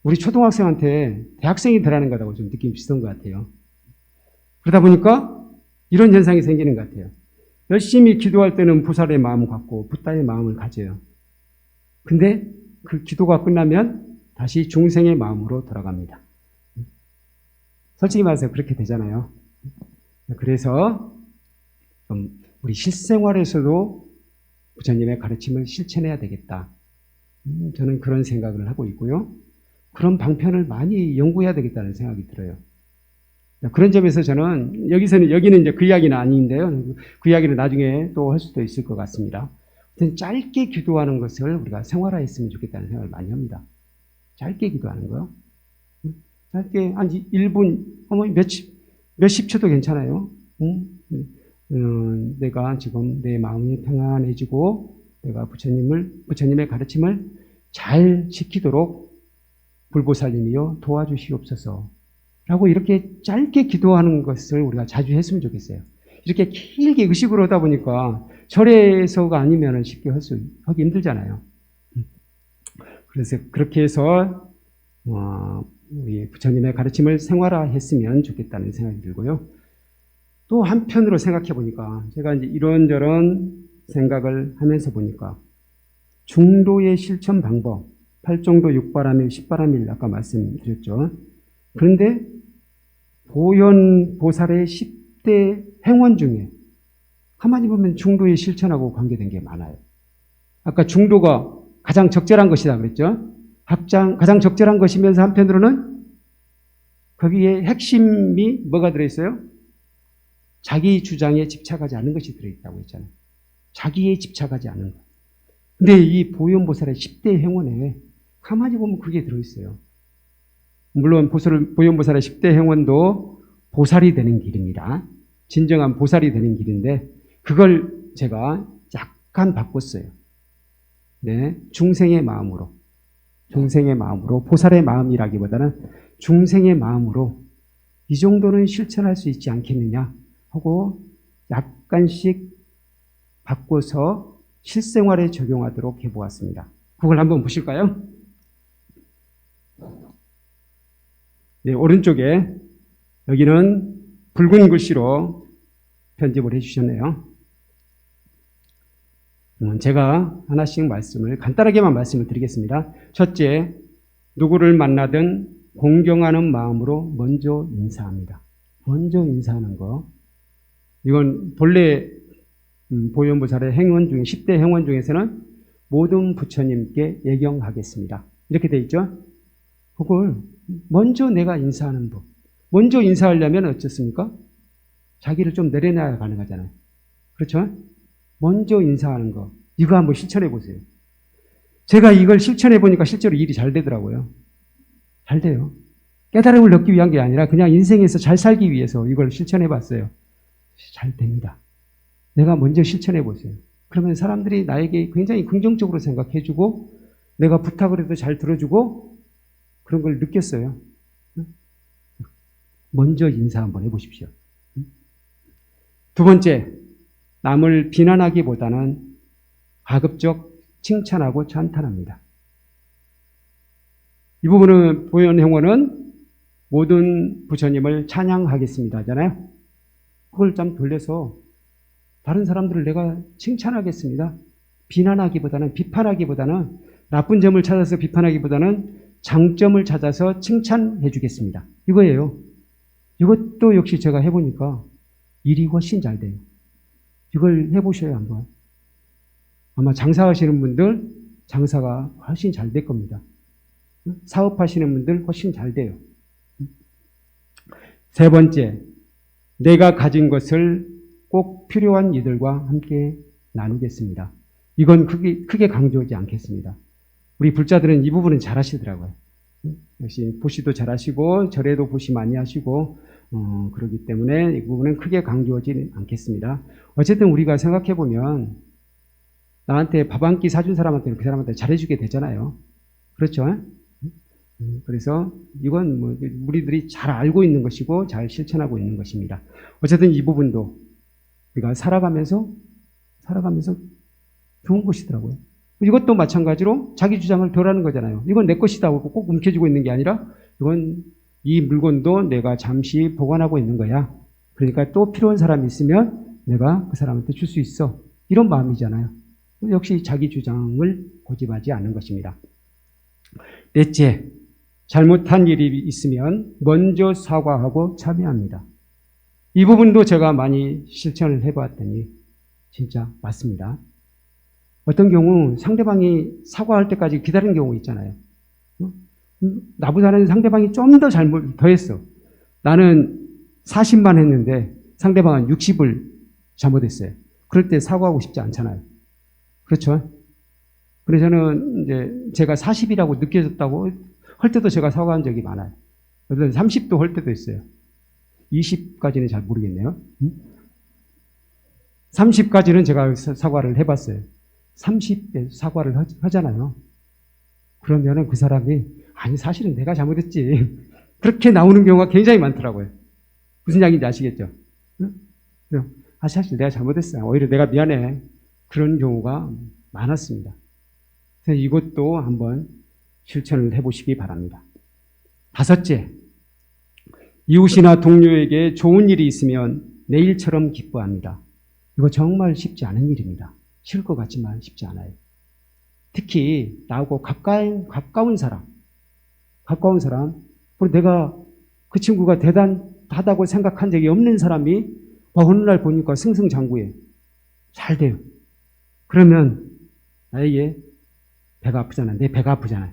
S1: 우리 초등학생한테 대학생이 되라는 거라고 좀 느낌이 비슷한 것 같아요. 그러다 보니까 이런 현상이 생기는 것 같아요. 열심히 기도할 때는 보살의 마음을 갖고 붓다의 마음을 가져요. 근데 그 기도가 끝나면 다시 중생의 마음으로 돌아갑니다. 솔직히 말해서 그렇게 되잖아요. 그래서 우리 실생활에서도 부처님의 가르침을 실천해야 되겠다. 저는 그런 생각을 하고 있고요. 그런 방편을 많이 연구해야 되겠다는 생각이 들어요. 그런 점에서 저는 여기는 이제 그 이야기는 아닌데요. 그 이야기는 나중에 또 할 수도 있을 것 같습니다. 짧게 기도하는 것을 우리가 생활화했으면 좋겠다는 생각을 많이 합니다. 짧게 기도하는 거요. 짧게 한 1분, 몇십 초도 괜찮아요. 내가 지금 내 마음이 평안해지고 내가 부처님의 가르침을 잘 지키도록 불보살님이여 도와주시옵소서 라고 이렇게 짧게 기도하는 것을 우리가 자주 했으면 좋겠어요. 이렇게 길게 의식으로 하다 보니까 절에서가 아니면 쉽게 하기 힘들잖아요. 그래서 그렇게 해서 우리 부처님의 가르침을 생활화했으면 좋겠다는 생각이 들고요. 또 한편으로 생각해 보니까 제가 이제 이런저런 생각을 하면서 보니까 중도의 실천 방법, 8정도 6바람일, 10바람일 아까 말씀드렸죠. 그런데 보현보살의 10대 행원 중에 가만히 보면 중도의 실천하고 관계된 게 많아요. 아까 중도가 가장 적절한 것이다 그랬죠. 가장 적절한 것이면서 한편으로는 거기에 핵심이 뭐가 들어있어요? 자기 주장에 집착하지 않는 것이 들어있다고 했잖아요. 자기에 집착하지 않는 것. 근데 이 보현보살의 10대 행원에 가만히 보면 그게 들어있어요. 물론 보현보살의 10대 행원도 보살이 되는 길입니다. 진정한 보살이 되는 길인데 그걸 제가 약간 바꿨어요. 네, 중생의 마음으로 보살의 마음이라기보다는 중생의 마음으로 이 정도는 실천할 수 있지 않겠느냐 하고 약간씩 바꿔서 실생활에 적용하도록 해보았습니다. 그걸 한번 보실까요? 네, 오른쪽에 여기는 붉은 글씨로 편집을 해주셨네요. 제가 하나씩 간단하게만 말씀을 드리겠습니다. 첫째, 누구를 만나든 공경하는 마음으로 먼저 인사합니다. 먼저 인사하는 거. 이건 본래 보현보살의 행원 중에 10대 행원 중에서는 모든 부처님께 예경하겠습니다. 이렇게 돼 있죠. 그걸 먼저 내가 인사하는 법. 먼저 인사하려면 어떻습니까? 자기를 좀 내려놔야 가능하잖아요. 그렇죠? 먼저 인사하는 거. 이거 한번 실천해 보세요. 제가 이걸 실천해 보니까 실제로 일이 잘 되더라고요. 잘 돼요. 깨달음을 얻기 위한 게 아니라 그냥 인생에서 잘 살기 위해서 이걸 실천해 봤어요. 잘 됩니다. 내가 먼저 실천해 보세요. 그러면 사람들이 나에게 굉장히 긍정적으로 생각해 주고 내가 부탁을 해도 잘 들어주고 그런 걸 느꼈어요. 먼저 인사 한번 해보십시오. 두 번째, 남을 비난하기보다는 가급적 칭찬하고 찬탄합니다. 이 부분은 보현행원은 모든 부처님을 찬양하겠습니다 하잖아요. 그걸 좀 돌려서 다른 사람들을 내가 칭찬하겠습니다. 비판하기보다는 나쁜 점을 찾아서 비판하기보다는 장점을 찾아서 칭찬해 주겠습니다. 이거예요. 이것도 역시 제가 해보니까 일이 훨씬 잘 돼요. 이걸 해보셔요, 한번. 아마 장사하시는 분들 장사가 훨씬 잘 될 겁니다. 사업하시는 분들 훨씬 잘 돼요. 세 번째, 내가 가진 것을 꼭 필요한 이들과 함께 나누겠습니다. 이건 크게 강조하지 않겠습니다. 우리 불자들은 이 부분은 잘 하시더라고요. 역시 보시도 잘 하시고 절에도 보시 많이 하시고 그렇기 때문에 이 부분은 크게 강조하지 않겠습니다. 어쨌든 우리가 생각해 보면 나한테 밥 한 끼 사준 사람한테는 그 사람한테 잘해주게 되잖아요. 그렇죠? 그래서 이건 뭐 우리들이 잘 알고 있는 것이고 잘 실천하고 있는 것입니다. 어쨌든 이 부분도 우리가 살아가면서 좋은 것이더라고요. 이것도 마찬가지로 자기 주장을 덜하는 거잖아요. 이건 내 것이다 하고 꼭 움켜쥐고 있는 게 아니라 이건 이 물건도 내가 잠시 보관하고 있는 거야. 그러니까 또 필요한 사람이 있으면 내가 그 사람한테 줄 수 있어. 이런 마음이잖아요. 역시 자기 주장을 고집하지 않는 것입니다. 넷째, 잘못한 일이 있으면 먼저 사과하고 참여합니다. 이 부분도 제가 많이 실천을 해봤더니 진짜 맞습니다. 어떤 경우 상대방이 사과할 때까지 기다리는 경우 있잖아요. 나보다는 상대방이 좀 더 더 했어. 나는 40만 했는데 상대방은 60을 잘못했어요. 그럴 때 사과하고 싶지 않잖아요. 그렇죠? 그래서 저는 이제 제가 40이라고 느껴졌다고 할 때도 제가 사과한 적이 많아요. 30도 할 때도 있어요. 20까지는 잘 모르겠네요. 30까지는 제가 사과를 해봤어요. 30대 사과를 하잖아요. 그러면은 그 사람이 아니 사실은 내가 잘못했지. 그렇게 나오는 경우가 굉장히 많더라고요. 무슨 이야기인지 아시겠죠? 사실 내가 잘못했어요. 오히려 내가 미안해. 그런 경우가 많았습니다. 그래서 이것도 한번 실천을 해보시기 바랍니다. 다섯째, 이웃이나 동료에게 좋은 일이 있으면 내일처럼 기뻐합니다. 이거 정말 쉽지 않은 일입니다. 쉬울 것 같지만 쉽지 않아요. 특히 나하고 가까운 사람, 그리고 내가 그 친구가 대단하다고 생각한 적이 없는 사람이 어느 날 보니까 승승장구해. 잘 돼요. 그러면 나에게 배가 아프잖아요. 내 배가 아프잖아요.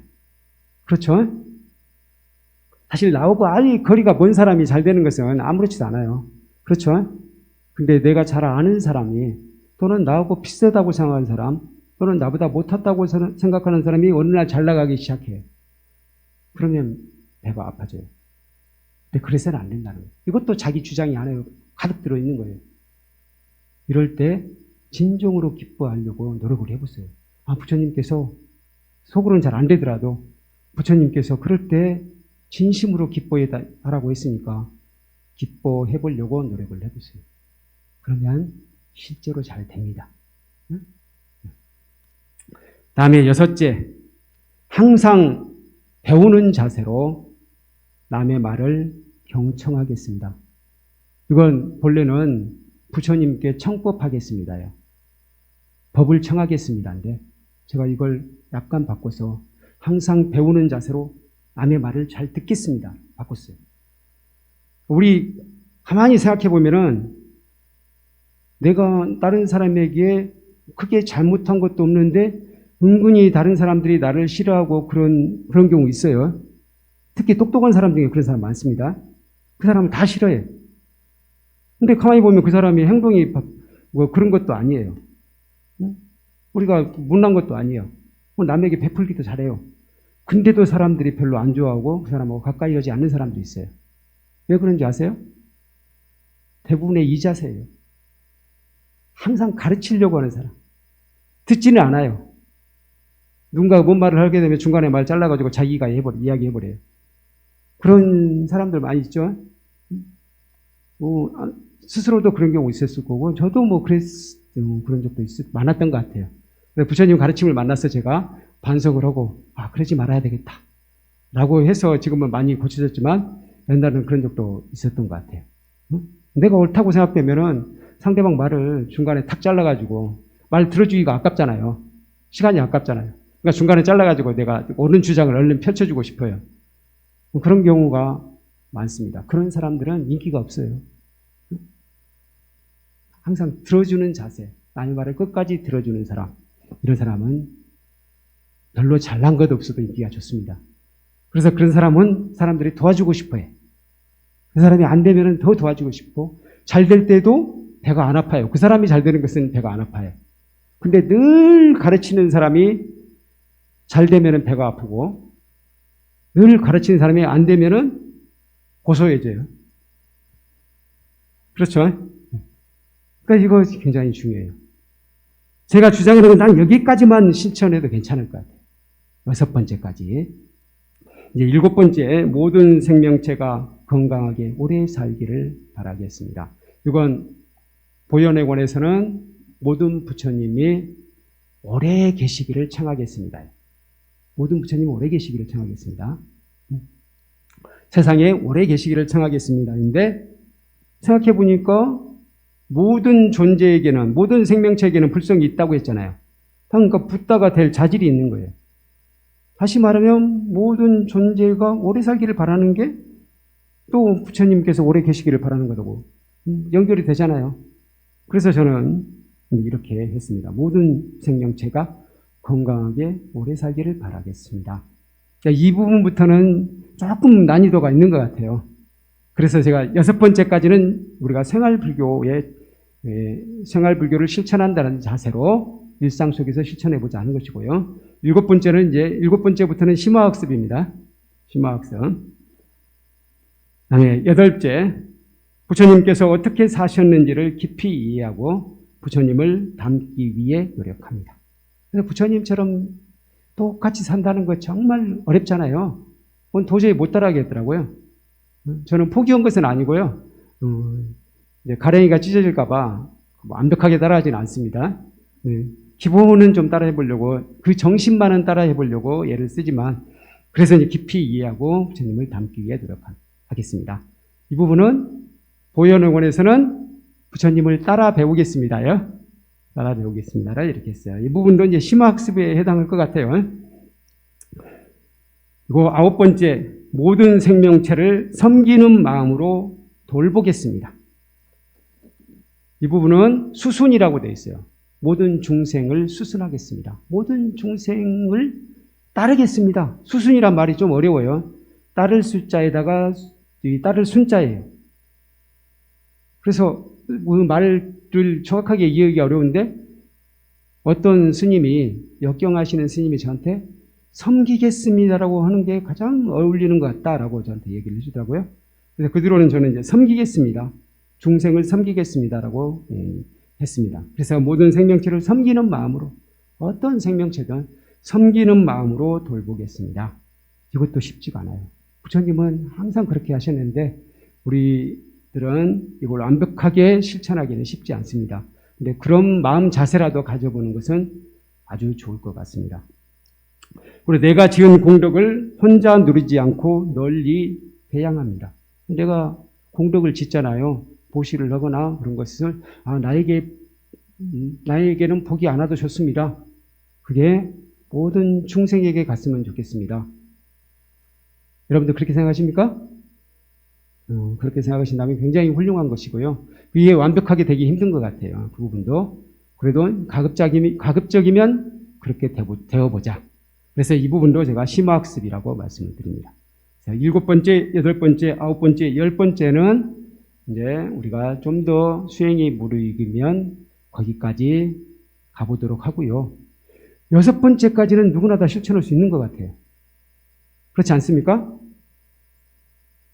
S1: 그렇죠? 사실 나하고 아예 거리가 먼 사람이 잘 되는 것은 아무렇지도 않아요. 그렇죠? 근데 내가 잘 아는 사람이 또는 나하고 비슷하다고 생각하는 사람 또는 나보다 못했다고 생각하는 사람이 어느 날 잘 나가기 시작해요. 그러면 배가 아파져요. 근데 그래서는 안 된다는 거예요. 이것도 자기 주장이 안에 가득 들어있는 거예요. 이럴 때 진정으로 기뻐하려고 노력을 해보세요. 부처님께서 속으로는 잘 안 되더라도 부처님께서 그럴 때 진심으로 기뻐하라고 했으니까 기뻐해 보려고 노력을 해보세요. 그러면 실제로 잘 됩니다. 다음에 여섯째, 항상 배우는 자세로 남의 말을 경청하겠습니다. 이건 본래는 부처님께 청법하겠습니다요. 법을 청하겠습니다인데 제가 이걸 약간 바꿔서 항상 배우는 자세로 남의 말을 잘 듣겠습니다. 바꿨어요. 우리 가만히 생각해 보면은 내가 다른 사람에게 크게 잘못한 것도 없는데 은근히 다른 사람들이 나를 싫어하고 그런 경우 있어요. 특히 똑똑한 사람 중에 그런 사람 많습니다. 그 사람은 다 싫어해. 근데 가만히 보면 그 사람이 행동이 뭐 그런 것도 아니에요. 우리가 못난 것도 아니에요. 남에게 베풀기도 잘해요. 근데도 사람들이 별로 안 좋아하고 그 사람하고 가까이 하지 않는 사람도 있어요. 왜 그런지 아세요? 대부분의 이 자세예요. 항상 가르치려고 하는 사람. 듣지는 않아요. 누군가가 뭔 말을 하게 되면 중간에 말 잘라가지고 자기가 이야기해버려요. 그런 사람들 많이 있죠? 스스로도 그런 경우 있었을 거고, 저도 그런 적도 많았던 것 같아요. 부처님 가르침을 만나서 제가 반성을 하고, 그러지 말아야 되겠다. 라고 해서 지금은 많이 고쳐졌지만, 옛날에는 그런 적도 있었던 것 같아요. 내가 옳다고 생각되면은 상대방 말을 중간에 탁 잘라가지고, 말 들어주기가 아깝잖아요. 시간이 아깝잖아요. 그러니까 중간에 잘라가지고 내가 옳은 주장을 얼른 펼쳐주고 싶어요. 그런 경우가 많습니다. 그런 사람들은 인기가 없어요. 항상 들어주는 자세, 남의 말을 끝까지 들어주는 사람, 이런 사람은 별로 잘난 것 없어도 인기가 좋습니다. 그래서 그런 사람은 사람들이 도와주고 싶어해. 그 사람이 안 되면 더 도와주고 싶고, 잘 될 때도 배가 안 아파요. 그 사람이 잘 되는 것은 배가 안 아파요. 근데 늘 가르치는 사람이 잘 되면 배가 아프고, 늘 가르치는 사람이 안 되면 고소해져요. 그렇죠? 그러니까 이거 굉장히 중요해요. 제가 주장하는 건 난 여기까지만 실천해도 괜찮을 것 같아요. 6번째까지. 이제 7번째, 모든 생명체가 건강하게 오래 살기를 바라겠습니다. 이건 보현의 권에서는 모든 부처님이 오래 계시기를 청하겠습니다. 모든 부처님이 오래 계시기를 청하겠습니다. 세상에 오래 계시기를 청하겠습니다. 근데 생각해 보니까 모든 존재에게는, 모든 생명체에게는 불성이 있다고 했잖아요. 그러니까 붓다가 될 자질이 있는 거예요. 다시 말하면 모든 존재가 오래 살기를 바라는 게 또 부처님께서 오래 계시기를 바라는 거고 연결이 되잖아요. 그래서 저는 이렇게 했습니다. 모든 생명체가 건강하게 오래 살기를 바라겠습니다. 이 부분부터는 조금 난이도가 있는 것 같아요. 그래서 제가 6번째까지는 우리가 생활불교를 실천한다는 자세로 일상 속에서 실천해보자 하는 것이고요. 7번째는 이제 7번째부터는 심화학습입니다. 심화학습. 다음에 8째, 부처님께서 어떻게 사셨는지를 깊이 이해하고 부처님을 닮기 위해 노력합니다. 그래서 부처님처럼 똑같이 산다는 거 정말 어렵잖아요. 그건 도저히 못 따라하겠더라고요. 저는 포기한 것은 아니고요. 이제 가랭이가 찢어질까봐 완벽하게 따라하지는 않습니다. 기본은 좀 따라해 보려고, 그 정신만은 따라해 보려고 애를 쓰지만, 그래서 이제 깊이 이해하고 부처님을 닮기 위해 노력하겠습니다. 이 부분은 보현의원에서는 부처님을 따라 배우겠습니다요. 따라 배우겠습니다라 이렇게 했어요. 이 부분도 이제 심화학습에 해당할 것 같아요. 그리고 9번째, 모든 생명체를 섬기는 마음으로 돌보겠습니다. 이 부분은 수순이라고 되어 있어요. 모든 중생을 수순하겠습니다. 모든 중생을 따르겠습니다. 수순이란 말이 좀 어려워요. 따를 숫자에다가 따를 순자예요. 그래서 그 말을 정확하게 이해하기 어려운데 어떤 스님이, 역경하시는 스님이 저한테 섬기겠습니다라고 하는 게 가장 어울리는 것 같다라고 저한테 얘기를 해주더라고요. 그래서 그 뒤로는 저는 이제 섬기겠습니다. 중생을 섬기겠습니다라고 했습니다. 그래서 모든 생명체를 섬기는 마음으로, 어떤 생명체든 섬기는 마음으로 돌보겠습니다. 이것도 쉽지가 않아요. 부처님은 항상 그렇게 하셨는데 우리들은 이걸 완벽하게 실천하기는 쉽지 않습니다. 근데 그런 마음 자세라도 가져보는 것은 아주 좋을 것 같습니다. 그리고 내가 지은 공덕을 혼자 누리지 않고 널리 배양합니다. 내가 공덕을 짓잖아요. 보시를 하거나 그런 것을 나에게는 보기 않아도 좋습니다. 그게 모든 중생에게 갔으면 좋겠습니다. 여러분들 그렇게 생각하십니까? 그렇게 생각하신다면 굉장히 훌륭한 것이고요. 그게 완벽하게 되기 힘든 것 같아요. 그 부분도. 그래도 가급적이면 그렇게 되어보자. 그래서 이 부분도 제가 심화학습이라고 말씀을 드립니다. 자, 7번째, 8번째, 9번째, 10번째는 이제 우리가 좀 더 수행이 무르익으면 거기까지 가보도록 하고요. 6번째까지는 누구나 다 실천할 수 있는 것 같아요. 그렇지 않습니까?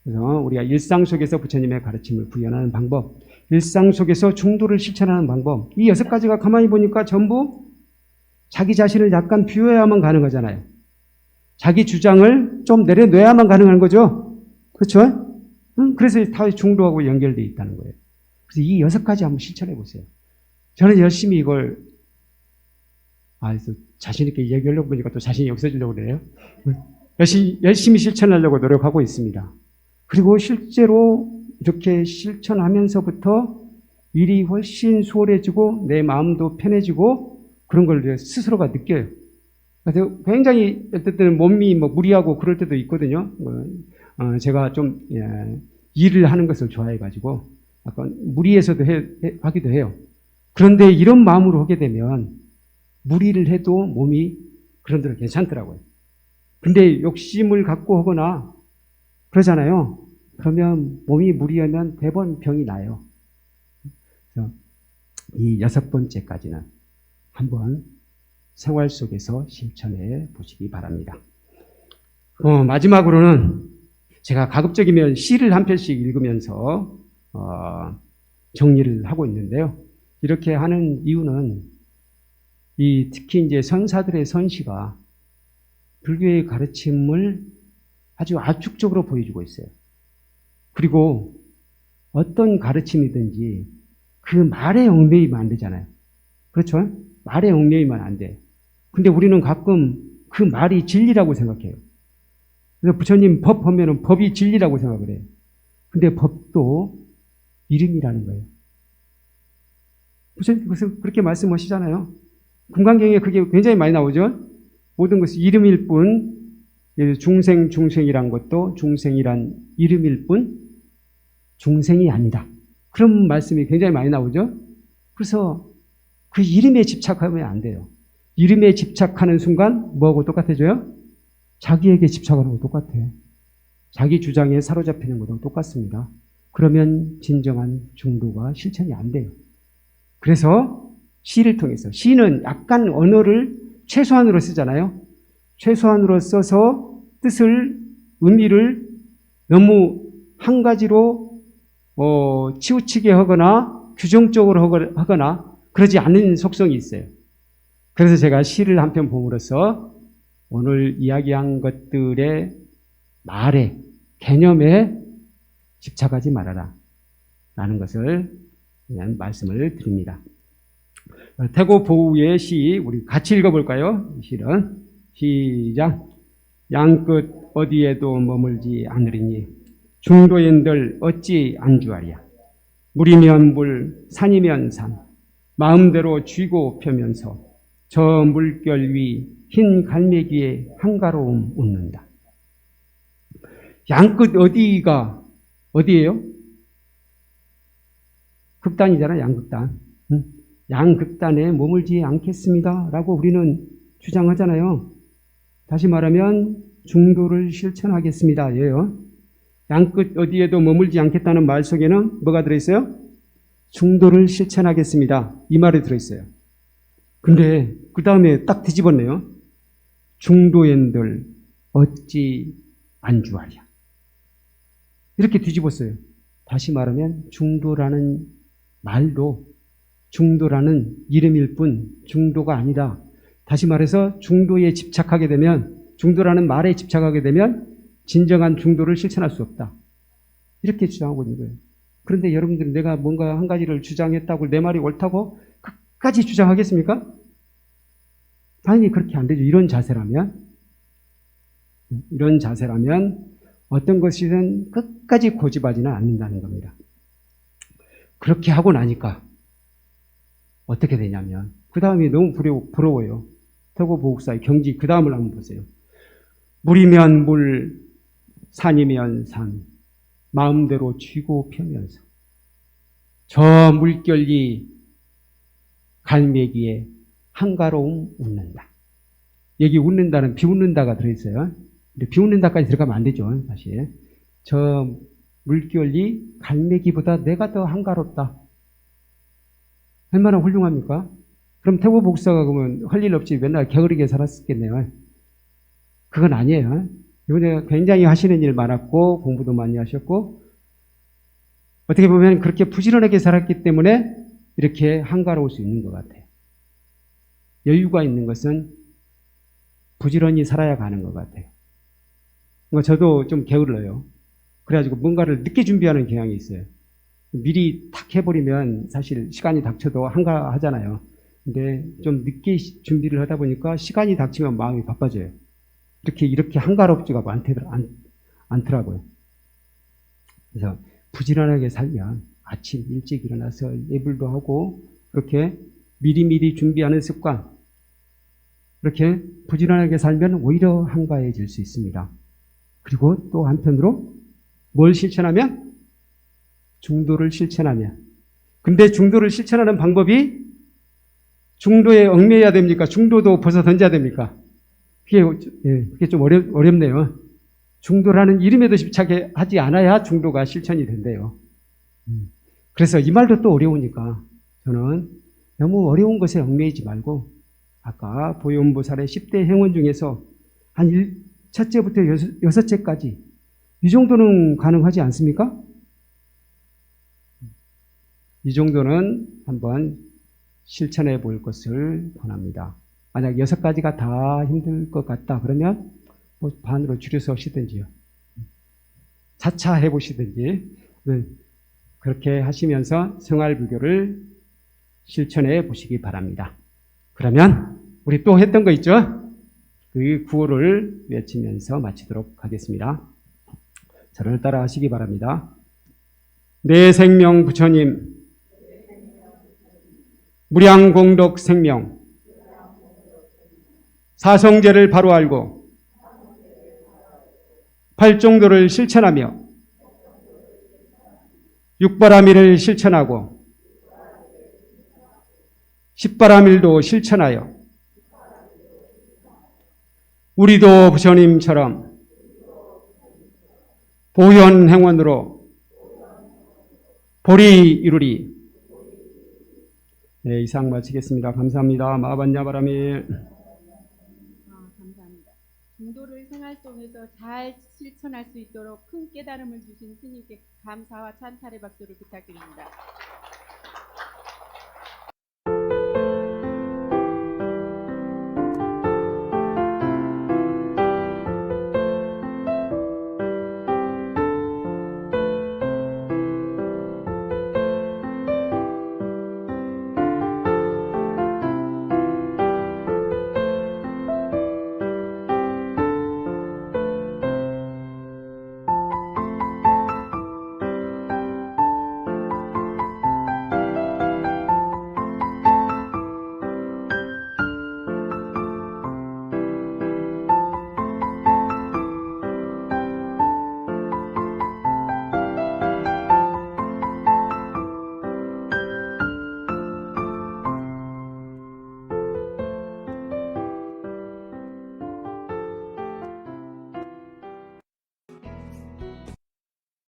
S1: 그래서 우리가 일상 속에서 부처님의 가르침을 구현하는 방법, 일상 속에서 중도를 실천하는 방법, 이 6가지가 가만히 보니까 전부 자기 자신을 약간 비워야만 가능하잖아요. 자기 주장을 좀 내려놓아야만 가능한 거죠. 그렇죠? 그래서 다 중도하고 연결되어 있다는 거예요. 그래서 이 6가지 한번 실천해 보세요. 저는 열심히 이걸 자신 있게 얘기하려고 보니까 또 자신이 없어지려고 그래요. 열심히 실천하려고 노력하고 있습니다. 그리고 실제로 이렇게 실천하면서부터 일이 훨씬 수월해지고 내 마음도 편해지고 그런 걸 스스로가 느껴요. 그래서 굉장히 어쨌든 몸이 무리하고 그럴 때도 있거든요. 제가 좀 일을 하는 것을 좋아해가지고 약간 무리해서도 하기도 해요. 그런데 이런 마음으로 하게 되면 무리를 해도 몸이 그런 대로 괜찮더라고요. 근데 욕심을 갖고 하거나 그러잖아요. 그러면 몸이 무리하면 대번 병이 나요. 그래서 이 6번째까지는 한번 생활 속에서 실천해 보시기 바랍니다. 마지막으로는 제가 가급적이면 시를 한 편씩 읽으면서 정리를 하고 있는데요. 이렇게 하는 이유는 특히 이제 선사들의 선시가 불교의 가르침을 아주 압축적으로 보여주고 있어요. 그리고 어떤 가르침이든지 그 말에 얽매이면 안 되잖아요. 그렇죠? 말에 얽매이면 안 돼. 근데 우리는 가끔 그 말이 진리라고 생각해요. 그래서 부처님 법 하면은 법이 진리라고 생각을 해요. 근데 법도 이름이라는 거예요. 부처님 그렇게 말씀하시잖아요. 금강경에 그게 굉장히 많이 나오죠. 모든 것이 이름일 뿐, 중생이란 것도 중생이란 이름일 뿐 중생이 아니다. 그런 말씀이 굉장히 많이 나오죠. 그래서 그 이름에 집착하면 안 돼요. 이름에 집착하는 순간 뭐하고 똑같아져요? 자기에게 집착하는 거 똑같아요. 자기 주장에 사로잡히는 것도 똑같습니다. 그러면 진정한 중도가 실천이 안 돼요. 그래서 시를 통해서, 시는 약간 언어를 최소한으로 쓰잖아요. 최소한으로 써서 뜻을, 의미를 너무 한 가지로 치우치게 하거나 규정적으로 하거나 그러지 않는 속성이 있어요. 그래서 제가 시를 한 편 봄으로써 오늘 이야기한 것들의 말에, 개념에 집착하지 말아라 라는 것을 그냥 말씀을 드립니다. 태고 보우의 시 우리 같이 읽어볼까요? 이 시는 시작. 양끝 어디에도 머물지 않으리니 중도인들 어찌 안주하랴. 물이면 물, 산이면 산, 마음대로 쥐고 펴면서 저 물결 위 흰 갈매기의 한가로움 웃는다. 양끝 어디가 어디예요? 극단이잖아, 양극단. 양극단에 머물지 않겠습니다 라고 우리는 주장하잖아요. 다시 말하면 중도를 실천하겠습니다 예요. 양끝 어디에도 머물지 않겠다는 말 속에는 뭐가 들어있어요? 중도를 실천하겠습니다 이 말이 들어있어요. 근데 그 다음에 딱 뒤집었네요. 중도인들 어찌 안주하랴. 이렇게 뒤집었어요. 다시 말하면 중도라는 말도 중도라는 이름일 뿐 중도가 아니다. 다시 말해서 중도에 집착하게 되면, 중도라는 말에 집착하게 되면 진정한 중도를 실천할 수 없다. 이렇게 주장하고 있는 거예요. 그런데 여러분들은 내가 뭔가 한 가지를 주장했다고 내 말이 옳다고 끝까지 주장하겠습니까? 당연히 그렇게 안 되죠. 이런 자세라면 어떤 것이든 끝까지 고집하지는 않는다는 겁니다. 그렇게 하고 나니까 어떻게 되냐면 그 다음이 너무 부러워요. 태고 보국사의 경지 그 다음을 한번 보세요. 물이면 물, 산이면 산, 마음대로 쥐고 펴면서 저 물결이 갈매기에 한가로움 웃는다. 여기 웃는다는 비웃는다가 들어있어요. 근데 비웃는다까지 들어가면 안 되죠. 사실 저 물결이 갈매기보다 내가 더 한가롭다. 얼마나 훌륭합니까? 그럼 태고 복사가 그러면 할 일 없이 맨날 게으르게 살았겠네요. 그건 아니에요. 이번에 굉장히 하시는 일 많았고 공부도 많이 하셨고 어떻게 보면 그렇게 부지런하게 살았기 때문에 이렇게 한가로울 수 있는 것 같아요. 여유가 있는 것은 부지런히 살아야 가는 것 같아요. 저도 좀 게을러요. 그래가지고 뭔가를 늦게 준비하는 경향이 있어요. 미리 탁 해버리면 사실 시간이 닥쳐도 한가하잖아요. 근데 좀 늦게 준비를 하다 보니까 시간이 닥치면 마음이 바빠져요. 이렇게 한가롭지가 않더라고요. 그래서 부지런하게 살면 아침 일찍 일어나서 예불도 하고 그렇게 미리미리 준비하는 습관, 그렇게 부지런하게 살면 오히려 한가해질 수 있습니다. 그리고 또 한편으로 뭘 실천하면? 중도를 실천하면. 근데 중도를 실천하는 방법이 중도에 얽매여야 됩니까? 중도도 벗어 던져야 됩니까? 그게 좀 어렵네요. 중도라는 이름에도 집착하지 않아야 중도가 실천이 된대요. 그래서 이 말도 또 어려우니까 저는 너무 어려운 것에 얽매이지 말고 아까 보현보살의 10대 행원 중에서 한 첫째부터 여섯째까지 이 정도는 가능하지 않습니까? 이 정도는 한번 실천해 볼 것을 권합니다. 만약 6가지가 다 힘들 것 같다 그러면 뭐 반으로 줄여서 하시든지요. 차차 해보시든지 그렇게 하시면서 생활불교를 실천해 보시기 바랍니다. 그러면 우리 또 했던 거 있죠? 그 구호를 외치면서 마치도록 하겠습니다. 저를 따라 하시기 바랍니다. 내 생명 부처님, 무량공덕 생명, 사성제를 바로 알고 팔종도를 실천하며 육바라밀을 실천하고 십바라밀도 실천하여 우리도 부처님처럼 보현행원으로 보리 이루리. 네, 이상 마치겠습니다. 감사합니다. 마반야바라밀.
S3: 감사합니다. 중도를 생활 속에서 잘 실천할 수 있도록 큰 깨달음을 주신 스님께 감사와 찬탈의 박수를 부탁드립니다.